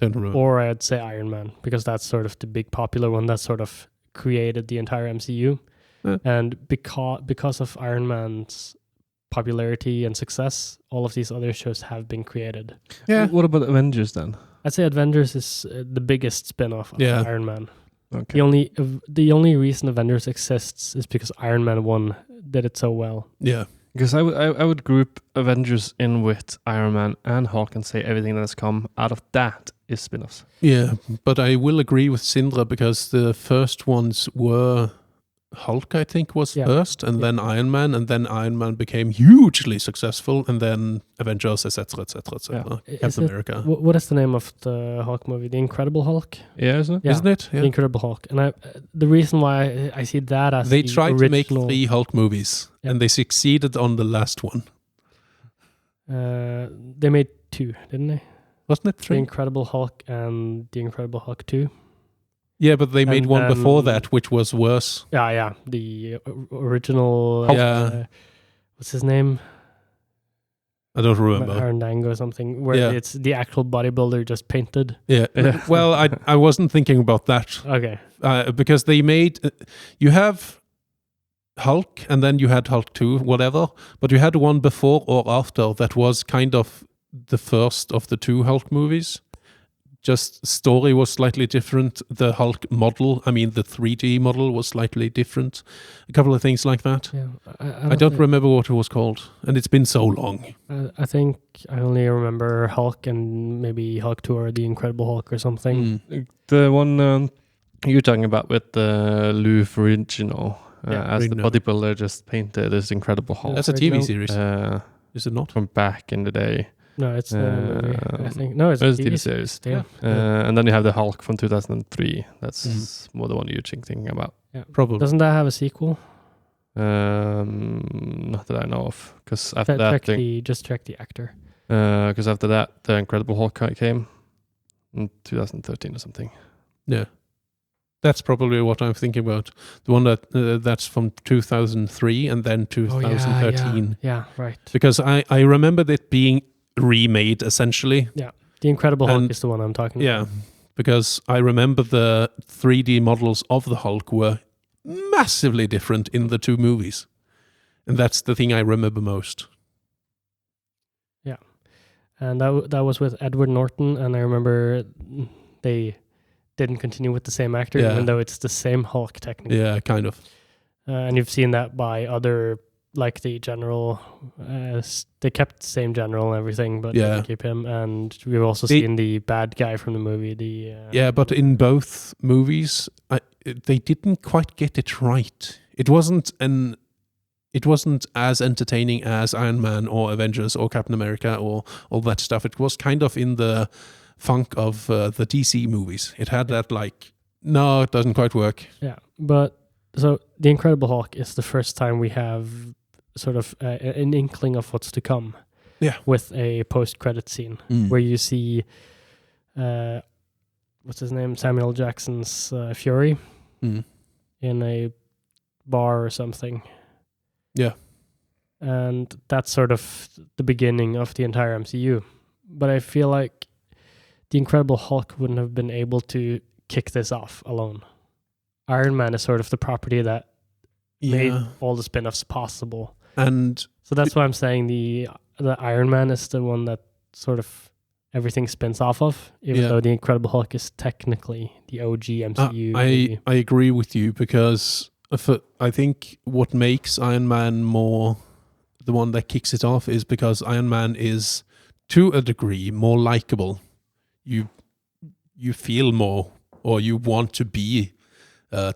Don't remember. Or I'd say Iron Man, because that's sort of the big popular one that sort of created the entire MCU. Yeah. And because of Iron Man's popularity and success, all of these other shows have been created. Yeah. What about Avengers then? I'd say Avengers is the biggest spin-off of Yeah. Iron Man. Okay. The only reason Avengers exists is because Iron Man 1 did it so well. Yeah. Because I would group Avengers in with Iron Man and Hulk and say everything that has come out of that is spin-offs. Yeah. But I will agree with Sindre because the first ones were Hulk, I think, was first, and then Iron Man, and then Iron Man became hugely successful, and then Avengers, etc., etc., etc. Captain America. What is the name of the Hulk movie? The Incredible Hulk? Yeah, isn't it? Yeah. Isn't it? Yeah. The Incredible Hulk. And the reason why I see that as They the tried to make original, 3 Hulk movies, and they succeeded on the last one. they made 2, didn't they? Wasn't it The 3? Incredible Hulk and The Incredible Hulk 2. Yeah, but they made And one before then- that, which was worse. Yeah. The original. Yeah. What's his name? I don't remember. Arndango or something. Where Yeah. it's the actual bodybuilder just painted. Yeah. Well, I wasn't thinking about that Okay. because they made you have Hulk and then you had Hulk 2, whatever, but you had one before or after that was kind of the first of the 2 Hulk movies. Just story was slightly different. The Hulk model, I mean the 3D model was slightly different. A couple of things like that. Yeah. I don't remember what it was called, and it's been so long. I think I only remember Hulk and maybe Hulk 2 or The Incredible Hulk or something. The one you're talking about with the Lou Ferrigno as the Ferrigno. bodybuilder just painted is Incredible Hulk. That's a TV series, Uh, is it not? from back in the day. No, it's a movie. I think no, it's a It's TV TV series. series. Yeah. And then you have the Hulk from 2003. That's more the one you're thinking about. Yeah. Probably. Doesn't that have a sequel? Not that I know of, because after that, Just check the actor. because after that, the Incredible Hulk came in 2013 or something. Yeah. That's probably what I'm thinking about. The one that's from 2003 and then 2013. Yeah, right. Because I remembered it being remade essentially. The Incredible Hulk And- is the one I'm talking Yeah. about. Because I remember the 3D models of the Hulk were massively different in the 2 movies. And that's the thing I remember most. And that was with Edward Norton, and I remember they didn't continue with the same actor, Yeah. even though it's the same Hulk technically. Yeah, kind of. And you've seen that by other, like the general. They kept the same general and everything, but Yeah. didn't keep him. And we've also They- seen the bad guy from the movie. Yeah, but in both movies, they didn't quite get it right. It wasn't as entertaining as Iron Man or Avengers or Captain America or all that stuff. It was kind of in the funk of the DC movies. It had that no, it doesn't quite work. Yeah, but so the Incredible Hulk is the first time we have sort of an inkling of what's to come. Yeah. With a post-credit scene where you see, what's his name, Samuel Jackson's Fury in a bar or something. Yeah. And that's sort of the beginning of the entire MCU. But I feel like the Incredible Hulk wouldn't have been able to kick this off alone. Iron Man is sort of the property that made all the spin-offs possible. And so that's why I'm saying the Iron Man is the one that sort of everything spins off of, even though the Incredible Hulk is technically the OG MCU. I agree with you because I think what makes Iron Man more the one that kicks it off is because Iron Man is, to a degree, more likable. You feel more, or you want to be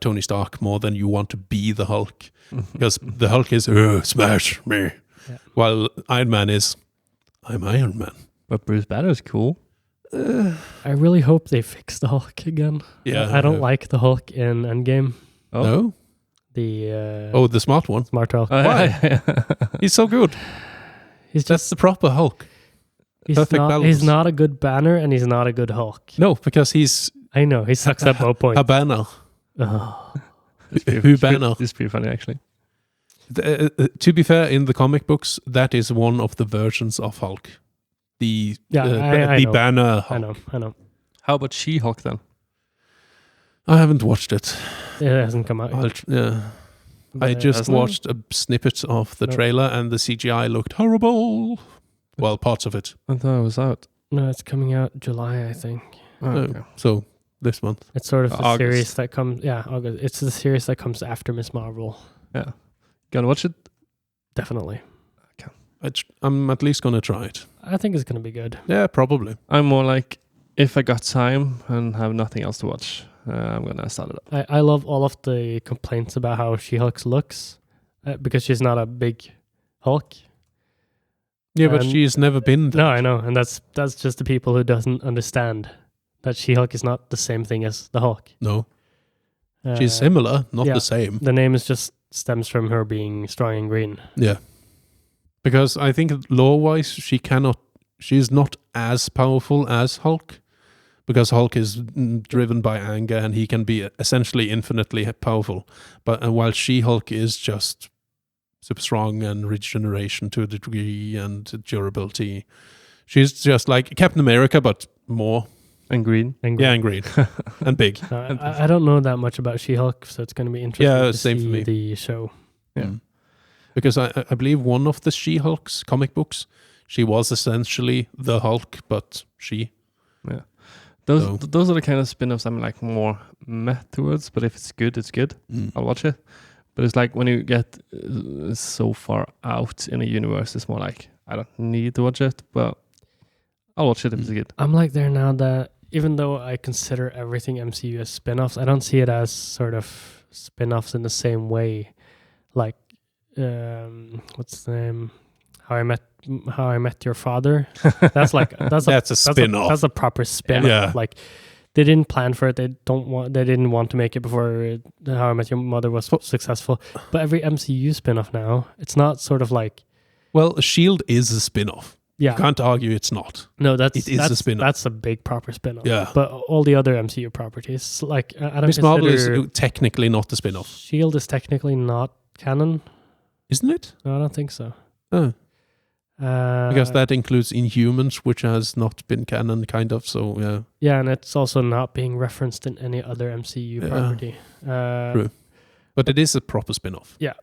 Tony Stark more than you want to be the Hulk. Because the Hulk is, smash me. Yeah. While Iron Man is, I'm Iron Man. But Bruce Banner's cool. I really hope they fix the Hulk again. Yeah. I don't like the Hulk in Endgame. Oh. No? The smart one. Smart Hulk. Why? He's so good. That's the proper Hulk. Perfect balance. He's not a good Banner and he's not a good Hulk. No, because he's I know, he sucks at both points. a banner. Oh. Who Banner? It's pretty funny, actually. To be fair, in the comic books, that is one of the versions of Hulk. The I know. Banner Hulk. I know. How about She-Hulk then? I haven't watched it. It hasn't come out. I just Hasn't it? watched a snippet of the trailer and the CGI looked horrible. Well, parts of it. I thought it was out. No, it's coming out July, I think. Okay. So this month. It's sort of the August. series that comes. Yeah, August. It's the series that comes after Miss Marvel. Yeah. Gonna watch it? Definitely. I'm at least gonna try it. I think it's gonna be good. Yeah, probably. I'm more like, if I got time and have nothing else to watch, I'm gonna start it up. I love all of the complaints about how She-Hulk looks because she's not a big Hulk. Yeah, but And- she's never been that. No, I know, and that's just the people who doesn't understand that She-Hulk is not the same thing as the Hulk. No. She's similar, not yeah. the same. The name is just stems from her being strong and green. Yeah. Because I think lore-wise, she's not as powerful as Hulk, because Hulk is driven by anger and he can be essentially infinitely powerful. But while She-Hulk is just super strong and regeneration to a degree and durability, she's just like Captain America, but more. And green. Yeah, and green. And big. I don't know that much about She-Hulk, so it's going to be interesting to same for see me. the show. Yeah. Because I believe one of the She-Hulk's comic books, she was essentially the Hulk, but she. Yeah. Those are the kind of spin-offs I'm like more meh towards, but if it's good, it's good. I'll watch it. But it's like when you get so far out in a universe, it's more like, I don't need to watch it, but I'll watch it if it's good. I'm like there now that even though I consider everything MCU as spin-offs, I don't see it as sort of spin-offs in the same way. Like, what's the name? How I Met Your Father. That's a spin-off. That's a proper spin-off. Yeah. Like, they didn't plan for it. They didn't want to make it before How I Met Your Mother was successful. But every MCU spin-off now, it's not sort of like. Well, S.H.I.E.L.D. is a spin-off. Yeah. You can't argue it's not. No, a spin-off. That's a big proper spin-off. Yeah. But all the other MCU properties, like I don't Miss Marvel is technically not a spin-off. S.H.I.E.L.D. is technically not canon. Isn't it? No, I don't think so. Oh. Because that includes Inhumans, which has not been canon, kind of. So yeah. Yeah, and it's also not being referenced in any other MCU property. True. But it is a proper spin-off. Yeah.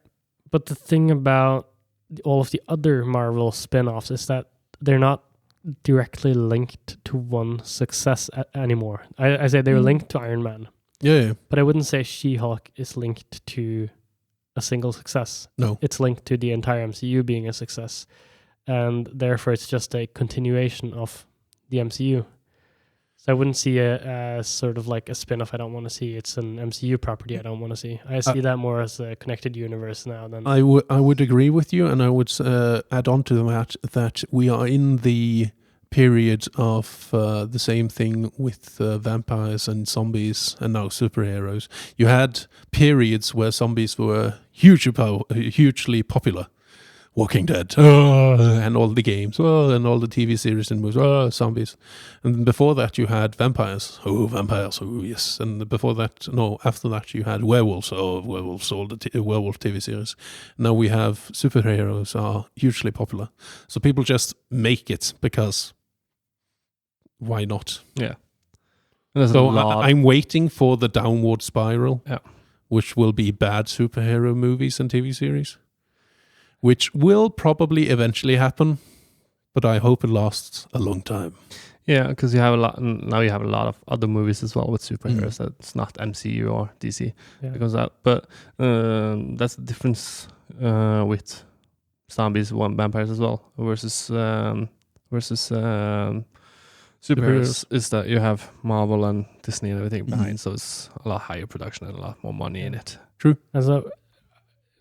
But the thing about all of the other Marvel spin-offs is that they're not directly linked to one success anymore. I say they're linked to Iron Man. Yeah. But I wouldn't say She-Hulk is linked to a single success. No. It's linked to the entire MCU being a success. And therefore it's just a continuation of the MCU. So I wouldn't see it as sort of like a spin-off I don't want to see. It's an MCU property I don't want to see. I see that more as a connected universe now than... I would agree with you, and I would add on to that we are in the period of the same thing with vampires and zombies and now superheroes. You had periods where zombies were hugely popular. Walking Dead, and all the games, and all the TV series and movies, zombies. And before that, you had vampires, vampires, yes. And after that, you had werewolves, werewolves, all the werewolf TV series. Now we have superheroes are hugely popular. So people just make it because why not? Yeah. So I'm waiting for the downward spiral, which will be bad superhero movies and TV series. Which will probably eventually happen, but I hope it lasts a long time. Yeah, because you have a lot of other movies as well with superheroes that's not MCU or DC. Because but that's the difference with zombies and vampires as well versus superheroes is that you have Marvel and Disney and everything behind, so it's a lot higher production and a lot more money in it. True. And so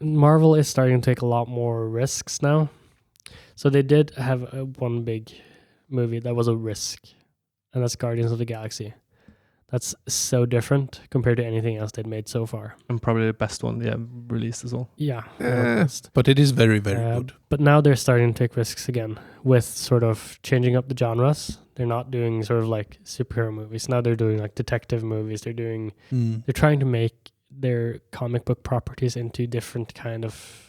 Marvel is starting to take a lot more risks now. So they did have one big movie that was a risk, and that's Guardians of the Galaxy. That's so different compared to anything else they'd made so far. And probably the best one they have released as well. Yeah. But it is very, very good. But now they're starting to take risks again with sort of changing up the genres. They're not doing sort of like superhero movies. Now they're doing like detective movies. They're trying to make their comic book properties into different kind of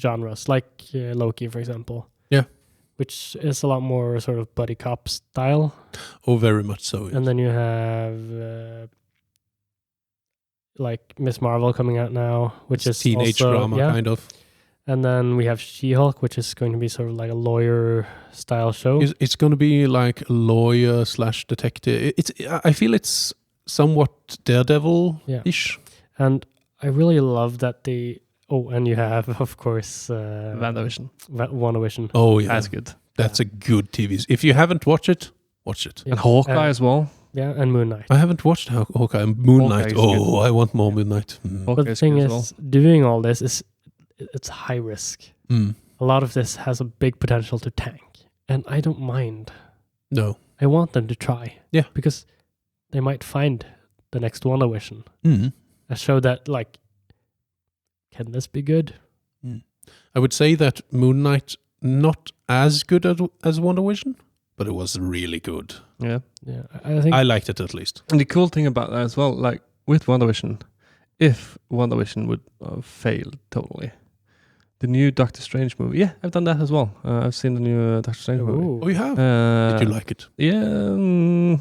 genres, like Loki, for example. Yeah. Which is a lot more sort of buddy cop style. Oh, very much so. Yes. And then you have like Miss Marvel coming out now, which is teenage also, drama, kind of. And then we have She-Hulk, which is going to be sort of like a lawyer style show. It's going to be like lawyer / detective. I feel it's somewhat Daredevil-ish. And I really love that they... Oh, and you have, of course... WandaVision. Oh, yeah. That's good. That's a good TV. If you haven't watched it, watch it. Yeah. And Hawkeye as well. Yeah, and Moon Knight. I haven't watched Hawkeye. Moon Knight. Oh, I want more Moon Knight. But the thing is, doing all this it's high risk. A lot of this has a big potential to tank. And I don't mind. No. I want them to try. Yeah. Because they might find the next WandaVision. A show that, like, can this be good? I would say that Moon Knight not as good as WandaVision, but it was really good. Yeah. Yeah, I think I liked it at least. And the cool thing about that as well, like with WandaVision, if WandaVision would fail totally, the new Doctor Strange movie, yeah, I've done that as well. I've seen the new Doctor Strange movie. Oh, you have? Did you like it? Yeah,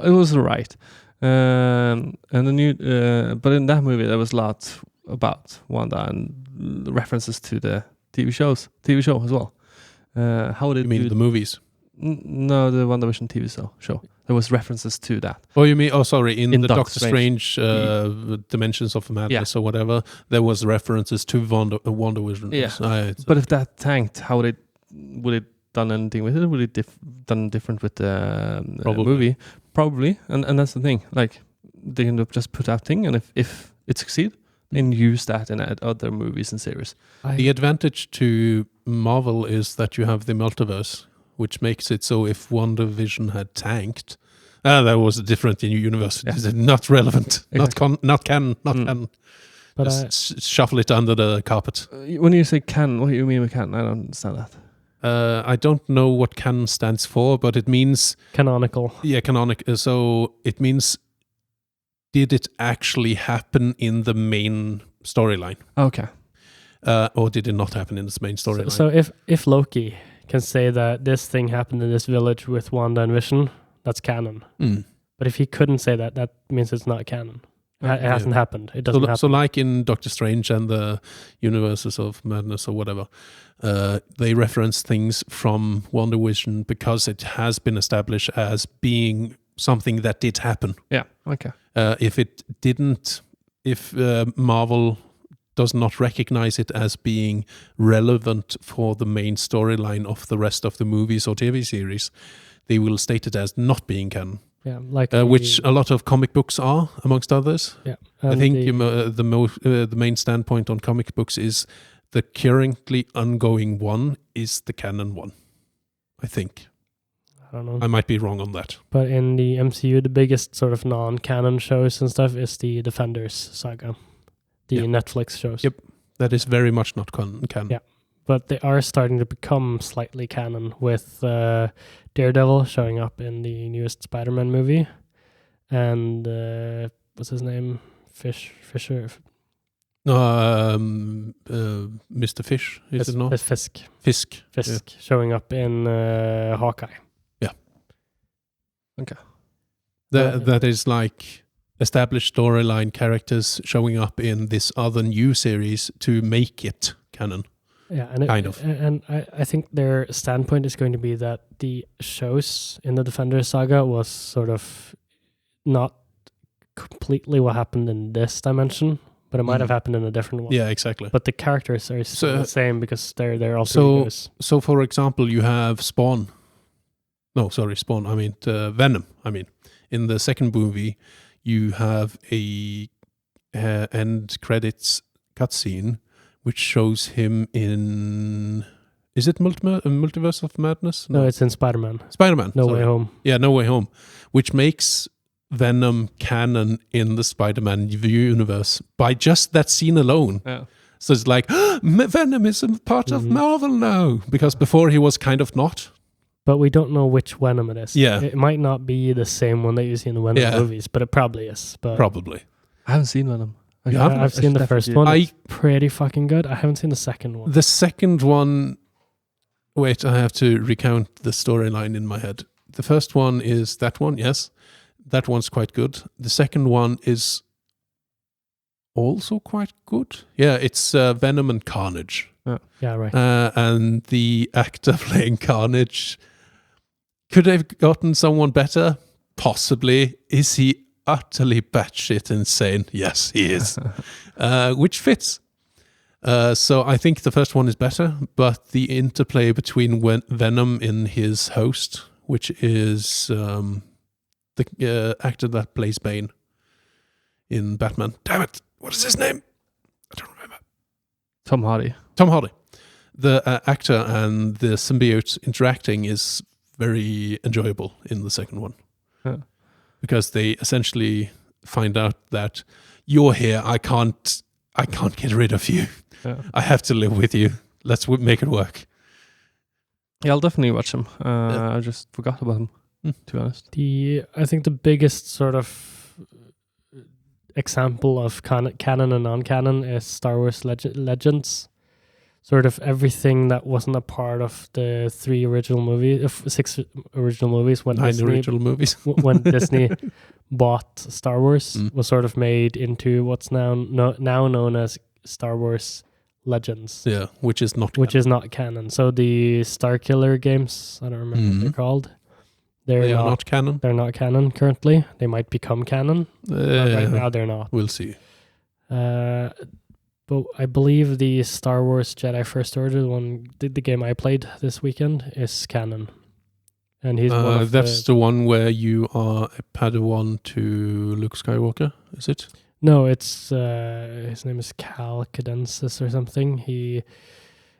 it was alright. And the new, but in that movie there was lots about Wanda and references to the TV show as well. How did You mean the movies? No, the WandaVision TV show. There was references to that. Oh, you mean? Oh, sorry. In the Doctor Strange Dimensions of Madness or whatever, there was references to WandaVision. Yeah. But if that tanked, would it done anything with it? Would it done different with the movie? Probably. And that's the thing. Like they can just put out thing, and if it succeeds, then use that in other movies and series. The advantage to Marvel is that you have the multiverse, which makes it so if WandaVision had tanked, that was a different universe. Yeah. It's not relevant, Exactly. not canon. But Just shuffle it under the carpet. When you say canon, what do you mean with canon? I don't understand that. I don't know what canon stands for, but it means canonical. Yeah, canonic. So it means, did it actually happen in the main storyline? Okay. Or did it not happen in this main storyline? So if Loki can say that this thing happened in this village with Wanda and Vision, that's canon. But if he couldn't say that, that means it's not canon. It hasn't happened. It doesn't happen. So like in Doctor Strange and the Universes of Madness or whatever, they reference things from WandaVision because it has been established as being something that did happen. Yeah, okay. If Marvel does not recognize it as being relevant for the main storyline of the rest of the movies or TV series, they will state it as not being canon. Yeah, like which a lot of comic books are, amongst others. Yeah, I think the main standpoint on comic books is the currently ongoing one is the canon one. I think. I don't know. I might be wrong on that. But in the MCU, the biggest sort of non-canon shows and stuff is the Defenders saga, the Netflix shows. Yep, that is very much not canon. Yeah, but they are starting to become slightly canon with Daredevil showing up in the newest Spider-Man movie, and what's his name? Fisher. Mr. Fish, is it not? Fisk. Fisk showing up in Hawkeye. Yeah. Okay. That is like established storyline characters showing up in this other new series to make it canon. Yeah, and kind of. And I think their standpoint is going to be that the shows in the Defender saga was sort of not completely what happened in this dimension, but it might have happened in a different one. Yeah, exactly. But the characters are still the same because they're all So for example, you have Spawn. No, sorry, Spawn. I mean Venom. I mean, in the second movie, you have a end credits cutscene which shows him in. Is it Multiverse of Madness? No, it's in Spider-Man. Spider-Man. No Way Home. Yeah, No Way Home, which makes Venom canon in the Spider-Man universe by just that scene alone. Yeah. So it's like, Venom is a part of Marvel now, because before he was kind of not. But we don't know which Venom it is. Yeah. It might not be the same one that you see in the Venom movies, but it probably is. But Probably. I haven't seen Venom. I've seen the first one. It's pretty fucking good. I haven't seen the second one. The second one... Wait, I have to recount the storyline in my head. The first one is that one, yes. That one's quite good. The second one is also quite good. Yeah, it's Venom and Carnage. Yeah, right. And the actor playing Carnage, could have gotten someone better? Possibly. Is he utterly batshit insane? Yes, he is. Which fits. So I think the first one is better, but the interplay between Venom in his host, which is the actor that plays Bane in Batman. Damn it! What is his name? I don't remember. Tom Hardy. The actor and the symbiote interacting is very enjoyable in the second one. Yeah. Because they essentially find out that you're here, I can't get rid of you. Yeah. I have to live with you. Let's make it work. Yeah, I'll definitely watch him. I just forgot about him, to be honest. I think the biggest sort of example of canon and non-canon is Star Wars Legends. Sort of everything that wasn't a part of the 6 original movies when 9 Disney, original movies. when Disney bought Star Wars was sort of made into what's now known as Star Wars Legends. Yeah, which is not canon. So the Starkiller games, I don't remember what they're called. They are not canon. They're not canon currently. They might become canon. But right now they're not. We'll see. But I believe the Star Wars Jedi First Order, the game I played this weekend, is canon. And he's one of that's the one where you are a Padawan to Luke Skywalker, is it? No, it's his name is Cal Cadensis or something. He,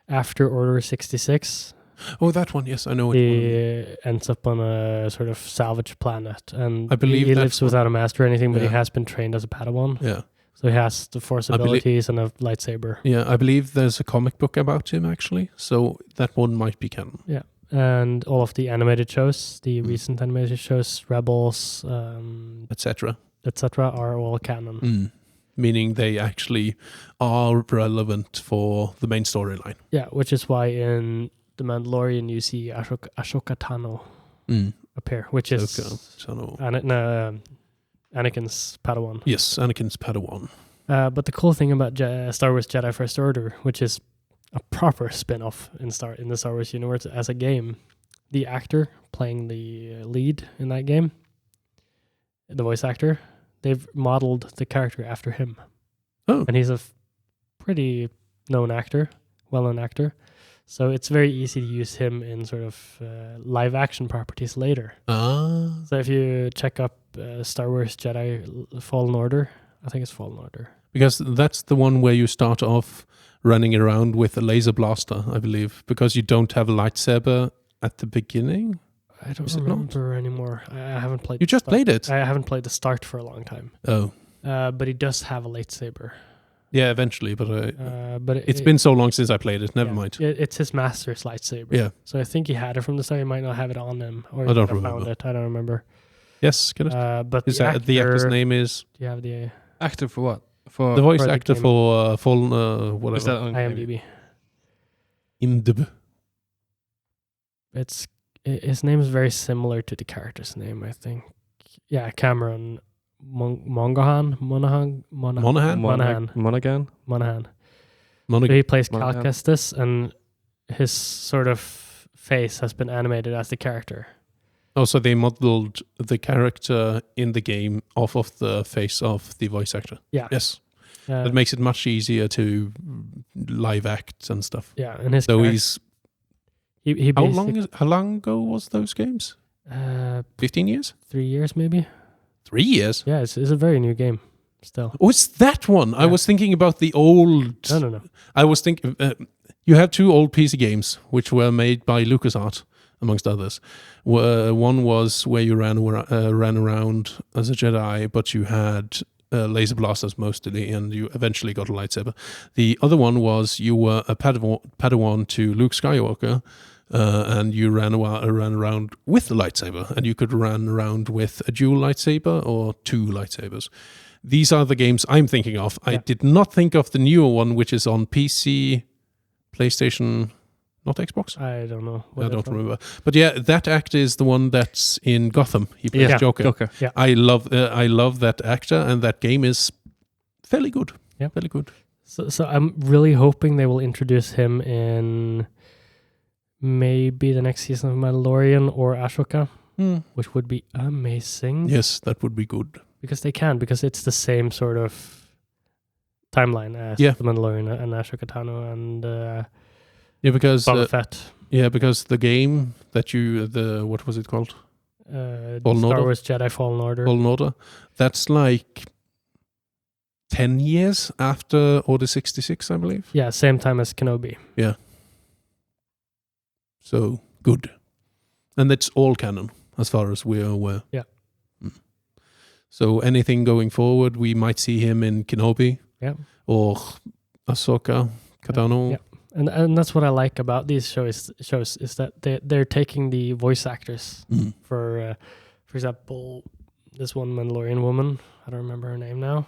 after Order 66... Oh, that one, yes, I know it. He ends up on a sort of salvage planet, and I believe he lives without a master or anything, but he has been trained as a Padawan. Yeah. So he has the Force abilities and a lightsaber. Yeah, I believe there's a comic book about him, actually, so that one might be canon. Yeah, and all of the animated shows, the recent animated shows, Rebels, etc., are all canon. Meaning they actually are relevant for the main storyline. Yeah, which is why in The Mandalorian you see Ashoka Tano appear, which is Anakin's Padawan. Yes, Anakin's Padawan. But the cool thing about Star Wars Jedi First Order, which is a proper spin-off in the Star Wars universe as a game, the actor playing the lead in that game, the voice actor, they've modeled the character after him. Oh. And he's a pretty well-known actor. So it's very easy to use him in sort of live-action properties later. So if you check up Star Wars Jedi Fallen Order, I think it's Fallen Order. Because that's the one where you start off running around with a laser blaster, I believe, because you don't have a lightsaber at the beginning. I don't remember anymore. I haven't played. You just played it? I haven't played the start for a long time. Oh. But he does have a lightsaber. Yeah, eventually, but it's been so long since I played it. Never mind. It's his master's lightsaber. Yeah. So I think he had it from the start. He might not have it on him, or I don't remember. Found it. I don't remember. Yes, Kenneth. But the actor's name is. Do you have the actor for what? For the voice actor for Fallen, whatever. Is that on IMDb? IMDb. His name is very similar to the character's name, I think. Yeah, Cameron Monaghan. So he plays Cal Kestis, and his sort of face has been animated as the character. Oh, so they modeled the character in the game off of the face of the voice actor. Yeah. Yes. That makes it much easier to live act and stuff. Yeah, and his so he how long ago was those games? 15 years? 3 years maybe. 3 years? Yeah, it's a very new game still. Oh, it's that one. Yeah. I was thinking about the old... No. I was thinking... you have 2 old PC games, which were made by LucasArts, amongst others. One was where you ran around as a Jedi, but you had laser blasters mostly, and you eventually got a lightsaber. The other one was you were a Padawan to Luke Skywalker, and you ran around with the lightsaber, and you could run around with a dual lightsaber or 2 lightsabers. These are the games I'm thinking of. Yeah. I did not think of the newer one, which is on PC, PlayStation, not Xbox? I don't know. I don't remember. But yeah, that actor is the one that's in Gotham. He plays Joker. Yeah. I love that actor, and that game is fairly good. Yeah. Fairly good. So I'm really hoping they will introduce him in maybe the next season of Mandalorian or Ashoka, which would be amazing. Yes, that would be good. Because it's the same sort of timeline as the Mandalorian and Ashoka Tano and because Boba Fett. Yeah, because the game that what was it called? Star Wars Jedi Fallen Order. Fallen Order. That's like 10 years after Order 66, I believe. Yeah, same time as Kenobi. Yeah. So, good. And that's all canon, as far as we're aware. Yeah. So, anything going forward, we might see him in Kenobi. Yeah. Or Ahsoka, Tano. Yeah. and that's what I like about these shows is that they're taking the voice actors for example, this one Mandalorian woman. I don't remember her name now.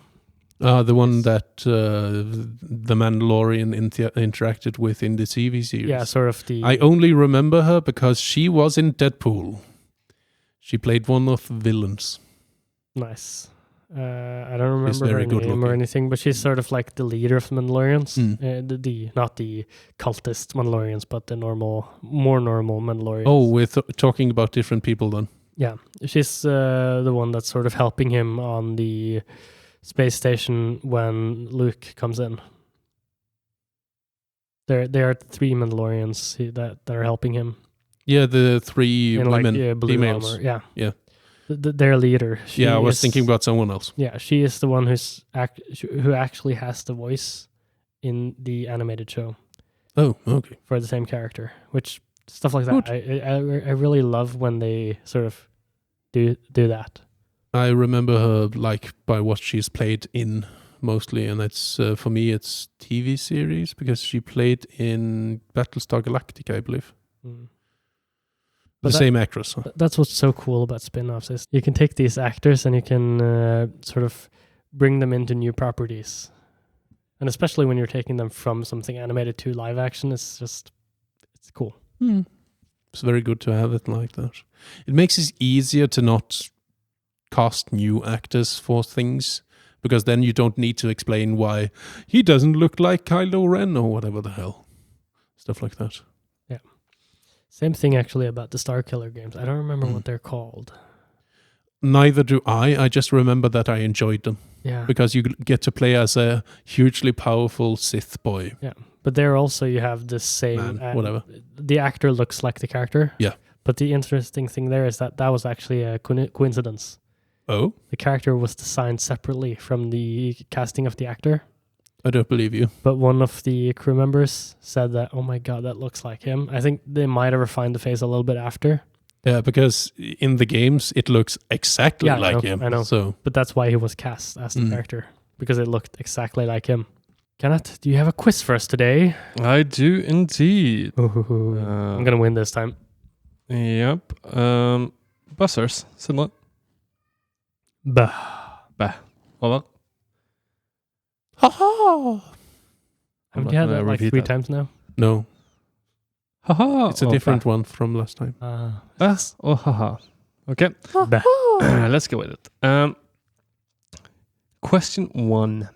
The one that the Mandalorian interacted with in the TV series. Yeah, sort of the. I only remember her because she was in Deadpool. She played one of the villains. Nice. I don't remember very her good name or looking. anything, but she's sort of like the leader of the Mandalorians. Not the cultist Mandalorians, but the more normal Mandalorians. Oh, we're talking about different people then. Yeah, she's the one that's sort of helping him on the space station when Luke comes in. There are 3 Mandalorians that are helping him. Yeah, the 3 in women, blue females. armor. Yeah. Yeah. Their leader. I was thinking about someone else. Yeah, she is the one who actually has the voice in the animated show. Oh, okay. For the same character, which stuff like that. I really love when they sort of do that. I remember her like by what she's played in mostly, and it's for me it's TV series because she played in Battlestar Galactica, I believe. But same actress. Huh? That's what's so cool about spin-offs is you can take these actors and you can sort of bring them into new properties. And especially when you're taking them from something animated to live action, it's cool. It's very good to have it like that. It makes it easier to not cast new actors for things, because then you don't need to explain why he doesn't look like Kylo Ren or whatever the hell. Stuff like that. Yeah. Same thing actually about the Starkiller games. I don't remember what they're called. Neither do I. I just remember that I enjoyed them. Yeah. Because you get to play as a hugely powerful Sith boy. Yeah. But there also you have the same... whatever. The actor looks like the character. Yeah. But the interesting thing there is that was actually a coincidence. Oh? The character was designed separately from the casting of the actor. I don't believe you. But one of the crew members said that, oh my God, that looks like him. I think they might have refined the face a little bit after. Yeah, because in the games, it looks exactly like him. I know. So. But that's why he was cast as the character, because it looked exactly like him. Kenneth, do you have a quiz for us today? I do indeed. I'm going to win this time. Yep. Buzzers, Sindre. Bah. Åvar. Ha-ha! Haven't you had that like 3 times now? No. Haha. It's a different one from last time. Oh, haha. Okay. Let's go with it. Question 1.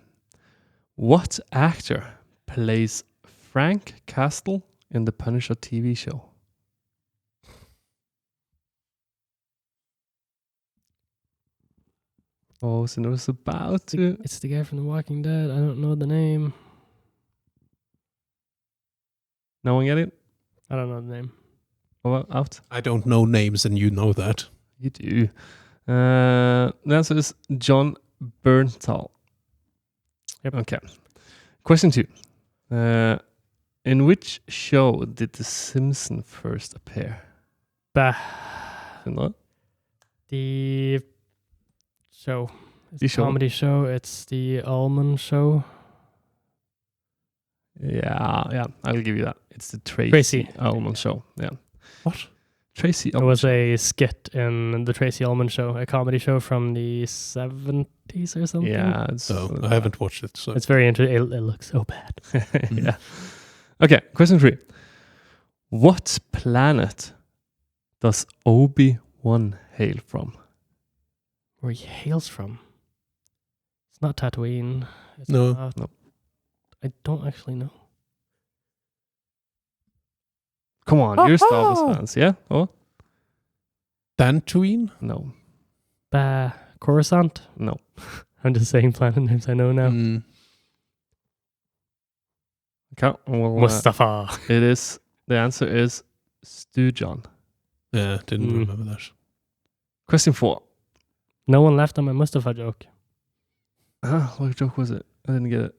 What actor plays Frank Castle in the Punisher TV show? Oh, Sindre was about to... It's the guy from The Walking Dead. I don't know the name. No one get it? I don't know the name. Over, out? I don't know names and you know that. You do. The answer is John Bernthal. Yep. Okay. Question 2. In which show did The Simpsons first appear? Bah. Sindre? The show. It's The a show. comedy show. It's the Almond Show. Yeah, I'll give you that. It's the Tracy Ullman Show. Yeah. What? Tracy There Ullman was Show. a skit in the Tracy Ullman Show, a comedy show from the 70s or something. Yeah. It's, I haven't watched it. So. It's very interesting. It looks so bad. Yeah. Okay, question 3. What planet does Obi-Wan hail from? Where he hails from? It's not Tatooine. It's No. not, No. I don't actually know. Come on, you're Star Wars fans, yeah? Oh? Dantooine? No. Coruscant? No. I'm just saying planet names I know now. Okay, well, Mustafa. it is, the answer is Stu John. Yeah, didn't remember that. Question 4. No one laughed at my Mustafa joke. What joke was it? I didn't get it.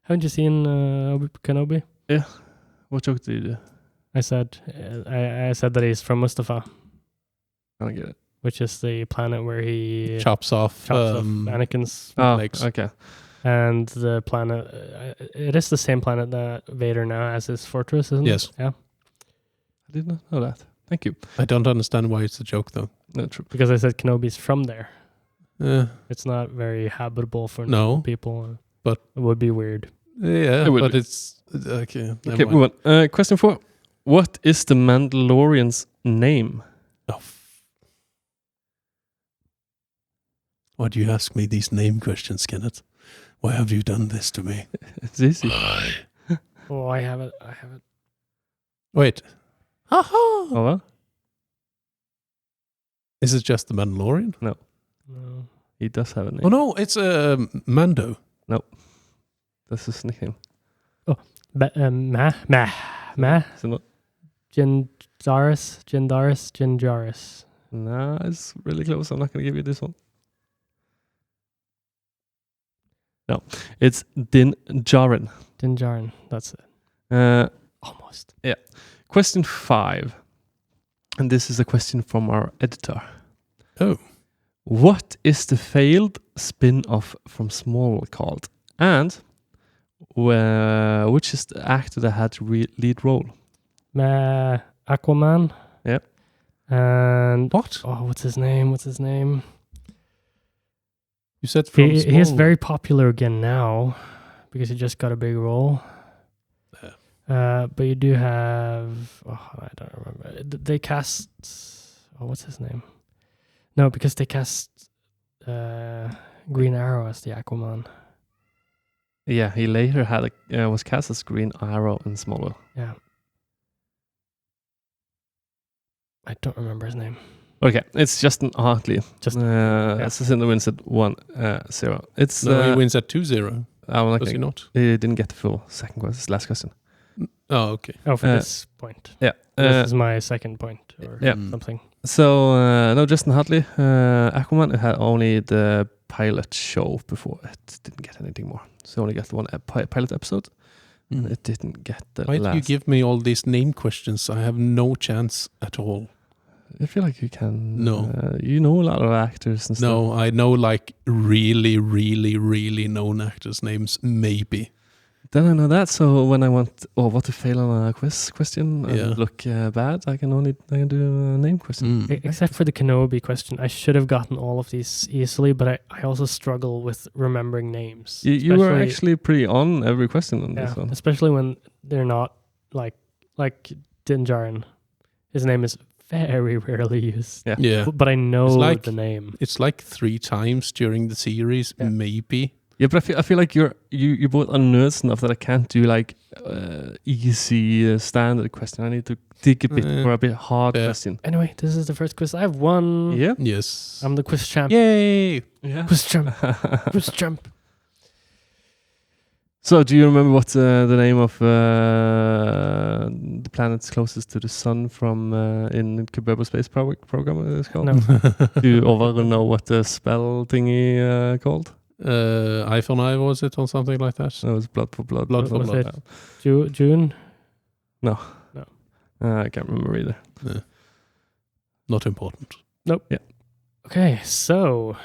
Haven't you seen Kenobi? Yeah. What joke did you do? I said I said that he's from Mustafa, I don't get it. which is the planet where he Chops off Anakin's Oh, legs. okay. And the planet, it is the same planet that Vader now has his fortress, isn't Yes. it? Yeah. I did not know that. Thank you. I don't understand why it's a joke though. No, true. Because I said Kenobi's from there. Uh, It's not very habitable for No. normal people. But- it would be weird. yeah, It would but be. it's okay. never Okay, mind. move on. Question 4. What is the Mandalorian's name? Oh, why do you ask me these name questions, Kenneth? Why have you done this to me? It's easy. Oh, I have it. Wait. Aha! Oh, well? Is it just the Mandalorian? No. He does have a name. Oh no, it's Mando. That's his nickname. Ma. So not, Jindaris. nah, it's really close. I'm not going to give you this one. No, it's Din Djarin. Dinjarin. That's it. Almost. Question 5. And this is a question from our editor. Oh. What is the failed spin-off from Smallville called? And which is the actor that had the lead role? Aquaman. Yep. And What? oh, what's his name? You said from He is Smallville. very popular again now because he just got a big role. But you do have I don't remember. They cast what's his name? No, because they cast Green Arrow as the Aquaman. Yeah, he later had was cast as Green Arrow in Smallville. Yeah. I don't remember his name. Okay, it's Justin Hartley. Just As Sindre wins at 1-0. It's No, he wins at 2-0. I'm not Does he gonna- not? He didn't get the full second question. Last question. Oh, okay. for this point. Yeah. This is my second point or Yeah. something. So no, Justin Hartley, Aquaman had only the pilot show before it didn't get anything more. So only got one pilot episode. And it didn't get the Why do last. you give me all these name questions? I have no chance at all. I feel like you can. No. You know a lot of actors and stuff. No, I know like really, really, really known actors' names, maybe. Then I know that. So when I want what to fail on a question Yeah. and look bad, I can do a name question. Except for the Kenobi question. I should have gotten all of these easily, but I also struggle with remembering names. You were Especially- actually pretty on every question on yeah, this one. especially when they're not like Dinjarin. His name is very rarely used. Yeah. Yeah. But I know It's like- the name. It's like 3 times during the series, Yeah. maybe. Yeah, but I feel like you both are nerds enough that I can't do like easy standard question. I need to dig a bit for a bit hard Yeah. question. Anyway, this is the first quiz I've won. Yeah. Yes. I'm the quiz champ. Yay! Yeah. Quiz champ. Quiz champ. So, do you remember what the name of the planet's closest to the sun from in Kerbal Space Program is called? No. Do you Åvar know what the spell thingy called? Eye for an eye, was it, or something like that? No, it was blood for blood. Blood for Was blood. it June? I can't remember either. Not important. Okay, so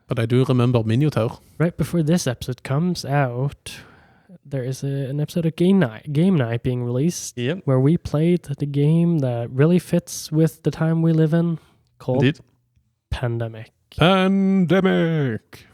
But I do remember Minotaur. right before this episode comes out, there is an episode of Game Night being released Yep. where we played the game that really fits with the time we live in called Indeed. Pandemic. Pandemic!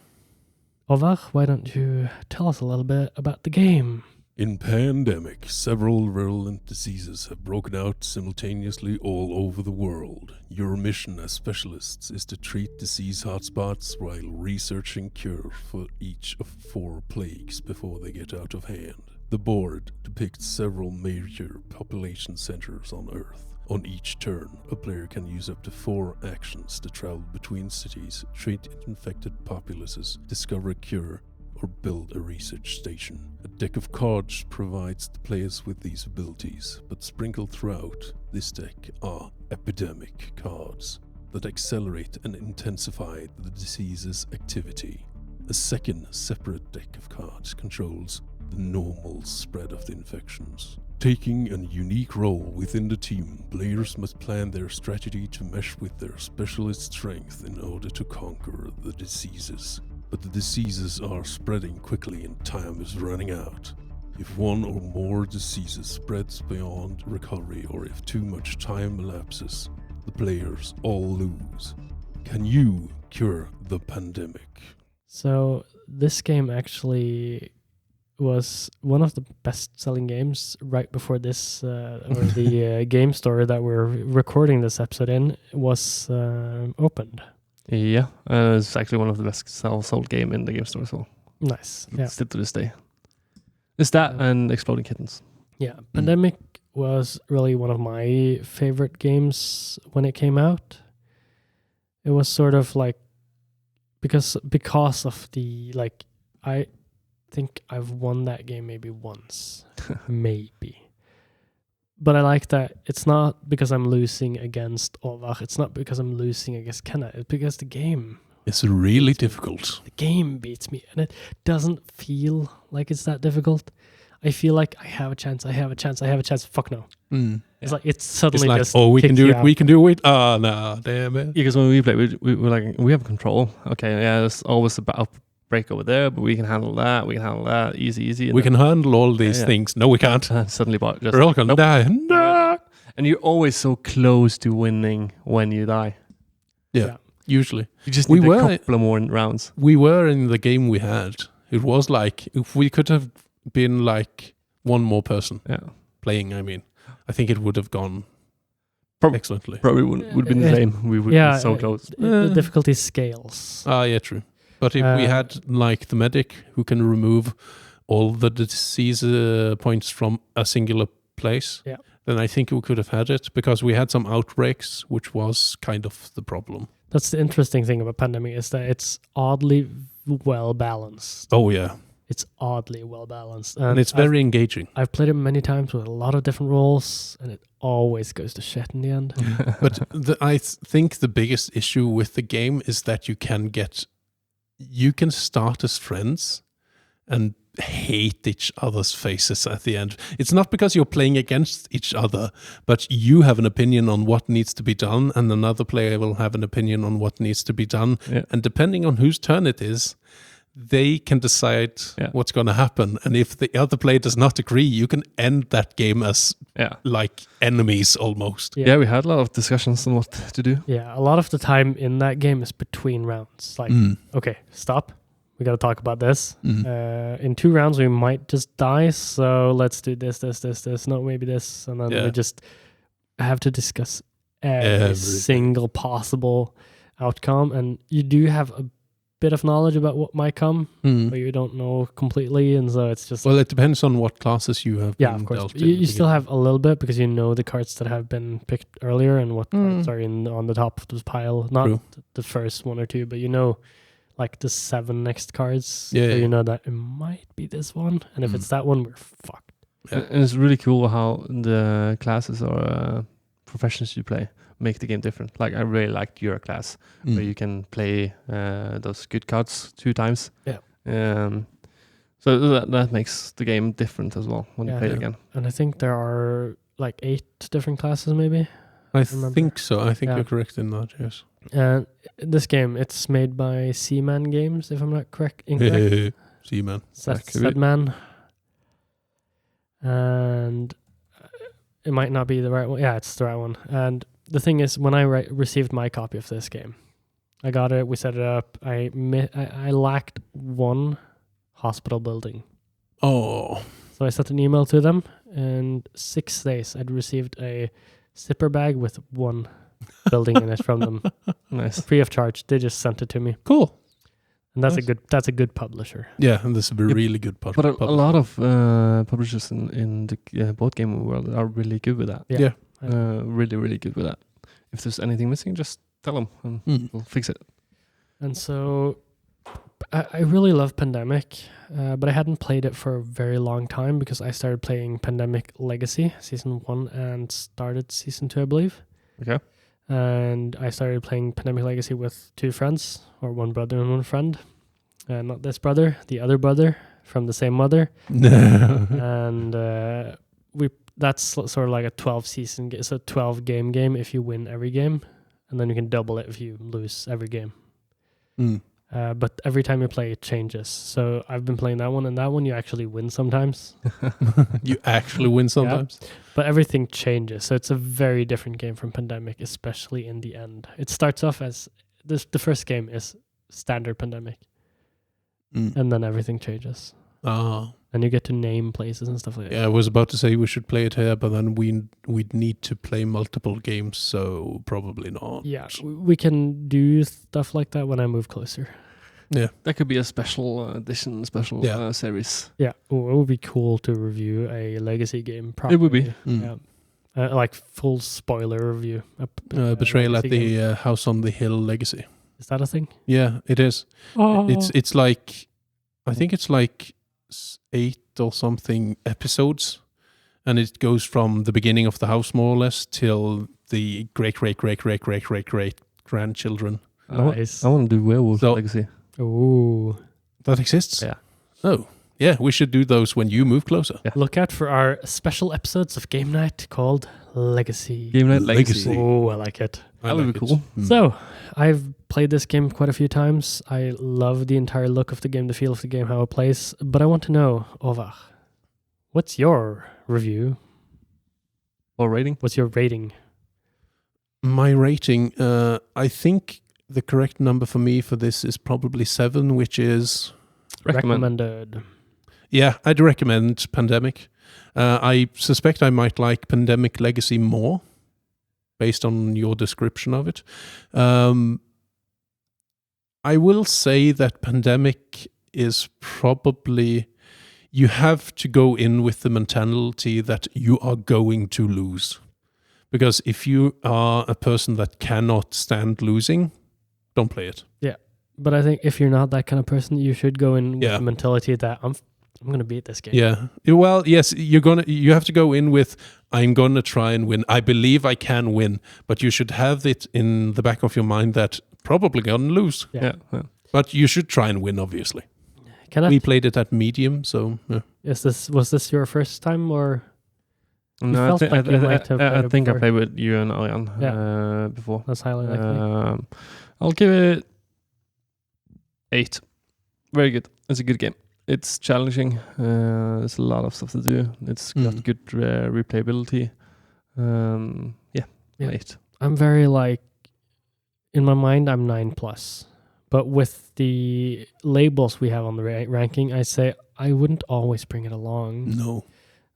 Åvar, why don't you tell us a little bit about the game? In Pandemic, several virulent diseases have broken out simultaneously all over the world. Your mission as specialists is to treat disease hotspots while researching cure for each of 4 plagues before they get out of hand. The board depicts several major population centers on Earth. On each turn, a player can use up to 4 actions to travel between cities, treat infected populaces, discover a cure, or build a research station. A deck of cards provides the players with these abilities, but sprinkled throughout this deck are epidemic cards that accelerate and intensify the disease's activity. A second separate deck of cards controls the normal spread of the infections. Taking a unique role within the team, players must plan their strategy to mesh with their specialist strength in order to conquer the diseases. but the diseases are spreading quickly and time is running out. If one or more diseases spreads beyond recovery, or if too much time elapses, the players all lose. Can you cure the pandemic? So this game actually was one of the best-selling games right before this, or the game store that we're recording this episode in was opened. Yeah, it's actually one of the best sold game in the game store as well. Nice. Yeah. Still to this day. It's that and Exploding Kittens. Yeah. Pandemic was really one of my favorite games when it came out. It was sort of like because of the like I think I've won that game maybe once. Maybe. But I like that it's not because I'm losing against Åvar. It's not because I'm losing against Kenneth. It's because the game. It's really difficult. The game beats me, and it doesn't feel like it's that difficult. I feel like I have a chance. Fuck no. It's like it's suddenly It's like, just we can kicks do you it. out. We can do it. Oh, no, damn it. Because when we play, we're like, we have control. Okay, yeah, there's always a break over there, but we can handle that. Easy. And We can handle all these things. No, we can't. suddenly, just We're all gonna die. No. and you're always so close to winning when you die. Yeah, usually. You just We need a were- couple of more rounds. We were in the game we had. It was like, if we could have been like one more person Yeah, playing, I mean, I think it would have gone excellently. probably would be the same. We would be so close. The difficulty scales. Yeah, true. But if we had like the medic who can remove all the disease points from a singular place, then I think we could have had it, because we had some outbreaks, which was kind of the problem. That's the interesting thing about Pandemic, is that it's oddly well balanced. Oh yeah, It's oddly well balanced, and it's very engaging. I've played it many times with a lot of different roles, and it always goes to shit in the end. But I think the biggest issue with the game is that you can start as friends and hate each other's faces at the end. It's not because you're playing against each other, but you have an opinion on what needs to be done, and another player will have an opinion on what needs to be done. Yeah. And depending on whose turn it is, they can decide what's going to happen. And if the other player does not agree, you can end that game as like enemies almost. Yeah, we had a lot of discussions on what to do. Yeah, a lot of the time in that game is between rounds. Like, okay, stop. We got to talk about this. In 2 rounds, we might just die. So let's do this. No, maybe this. And then we just have to discuss every single possible outcome. And you do have a bit of knowledge about what might come, but you don't know completely. And so it's just... Well, it depends on what classes you have. Yeah, of course. You still have a little bit, because you know the cards that have been picked earlier and what cards are on the top of this pile. Not the first 1 or 2, but you know, like the 7 next cards. So you know that it might be this one. And if it's that one, we're fucked. Yeah. And it's really cool how the classes or professions you play make the game different. Like, I really liked your class, where you can play those good cards 2 times. Yeah. So that makes the game different as well when you play it again. And I think there are like 8 different classes, maybe. I think so. I think you're correct in that, yes. And this game, it's made by Seaman Games, if I'm not incorrect. Seaman. Sedman. And it might not be the right one. Yeah, it's the right one. And the thing is, when I received my copy of this game, I got it, we set it up, I lacked 1 hospital building. Oh. So I sent an email to them, and 6 days I'd received a zipper bag with 1 building in it from them. Nice. Free of charge. They just sent it to me. Cool. And that's a good publisher. Yeah, and this is a really good publisher. But a lot of publishers in the board game world are really good with that. Yeah. Really, really good with that. If there's anything missing, just tell them and we'll fix it. And so I really love Pandemic, but I hadn't played it for a very long time, because I started playing Pandemic Legacy Season 1 and started Season 2, I believe. Okay. And I started playing Pandemic Legacy with 2 friends, or 1 brother and 1 friend. Not this brother, the other brother from the same mother. And that's sort of like a 12 season. It's a 12 game if you win every game, and then you can double it if you lose every game. but every time you play, it changes. So I've been playing that one, and that one you actually win sometimes. You actually win sometimes. But everything changes, so it's a very different game from Pandemic, especially in the end. It starts off as the first game is standard Pandemic, and then everything changes. And you get to name places and stuff like that. Yeah, I was about to say we should play it here, but then we'd need to play multiple games, so probably not. Yeah, we can do stuff like that when I move closer. Yeah. That could be a special edition, series. Yeah, it would be cool to review a Legacy game properly. It would be. Yeah. Like full spoiler review. Betrayal at Legacy the House on the Hill Legacy. Is that a thing? Yeah, it is. Oh. It's like, I think it's like 8 or something episodes, and it goes from the beginning of the house more or less till the great grandchildren. Nice. I want to do Werewolf So- Legacy. Ooh. That exists? Yeah. Oh, yeah, we should do those when you move closer. Yeah. Look out for our special episodes of Game Night called Legacy. Game Night Legacy. Legacy. Oh, I like it. That would be cool. So, I've played this game quite a few times. I love the entire look of the game, the feel of the game, how it plays. But I want to know, Åvar, what's your review? Or rating? What's your rating? My rating, I think the correct number for me for this is probably 7, which is... Recommended. Yeah, I'd recommend Pandemic. I suspect I might like Pandemic Legacy more, based on your description of it. I will say that Pandemic is probably... You have to go in with the mentality that you are going to lose. Because if you are a person that cannot stand losing, don't play it. Yeah. But I think if you're not that kind of person, you should go in with Yeah. the mentality that I'm going to beat this game. Yeah. Well, yes, you have to go in with, I'm going to try and win. I believe I can win, but you should have it in the back of your mind that probably going to lose. Yeah. Yeah. But you should try and win, obviously. Kenneth, We played it at medium, so yeah. was this your first time or? No, felt like you might have played I it think I before. played with you and Arian before. That's highly likely. I'll give it 8. Very good. It's a good game. It's challenging. There's a lot of stuff to do. It's got good replayability. Yeah. 8. I'm very in my mind, I'm 9+. But with the labels we have on the ranking, I say I wouldn't always bring it along. No.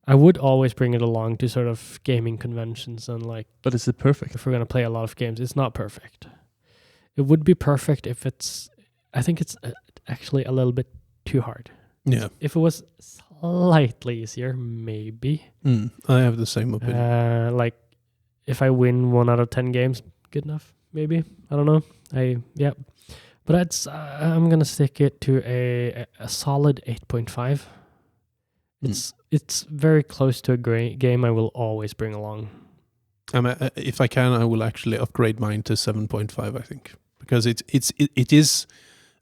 I would always bring it along to sort of gaming conventions and But is it perfect? if we're going to play a lot of games. It's not perfect. It would be perfect if I think it's actually a little bit too hard. Yeah. If it was slightly easier, maybe. I have the same opinion. If I win 1 out of 10 games, good enough, maybe. I don't know. But I'm going to stick it to a solid 8.5. It's very close to a great game I will always bring along. If I can, I will actually upgrade mine to 7.5, I think. Because it is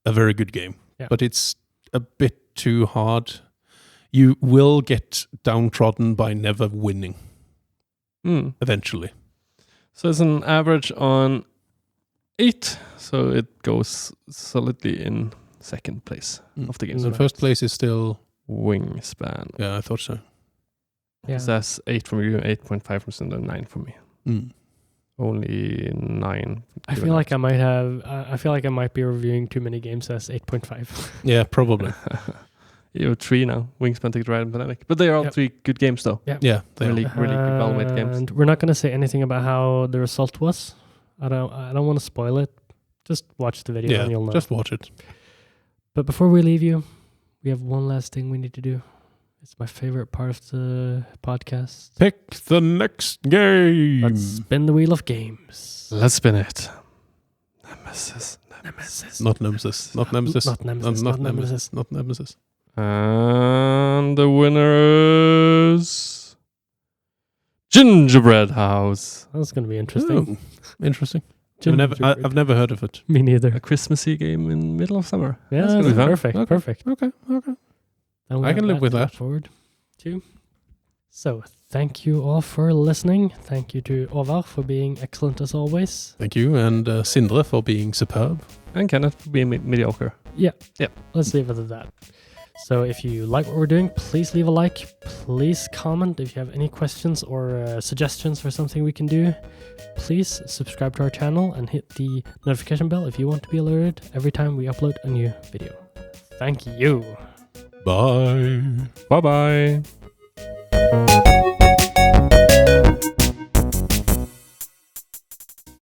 a very good game. Yeah. But it's a bit too hard. You will get downtrodden by never winning eventually. So it's an average on 8. So it goes solidly in second place of the game. And the first place is still... Wingspan. Yeah, I thought so. Yeah. So that's 8 from you, 8.5 from Sindre, 9 from me. Only 9. I feel like I might be reviewing too many games as 8.5. Yeah, probably. You have 3 now. Wingspan, Take the Ride, and Pandemic. But they are all 3 good games, though. Yeah, they Really, are. really good, well-made games. And we're not going to say anything about how the result was. I don't want to spoil it. Just watch the video and you'll know. Just watch it. But before we leave you, we have one last thing we need to do. It's my favorite part of the podcast. Pick the next game. Let's spin the wheel of games. Let's spin it. Nemesis. Not Nemesis. Not Nemesis. Not Nemesis. Not Nemesis. Not Nemesis. And the winner is Gingerbread House. That's going to be interesting. Oh, interesting. I've never heard of it. Me neither. A Christmassy game in middle of summer. Yeah, That's gonna be fun. perfect. Okay. Perfect. Okay. And we I have can live with to look that. Forward to. So, thank you all for listening. Thank you to Åvar for being excellent as always. Thank you. And Sindre for being superb. And Kenneth for being mediocre. Let's leave it at that. So if you like what we're doing, please leave a like. Please comment if you have any questions or suggestions for something we can do. Please subscribe to our channel and hit the notification bell if you want to be alerted every time we upload a new video. Thank you. Bye. Bye-bye.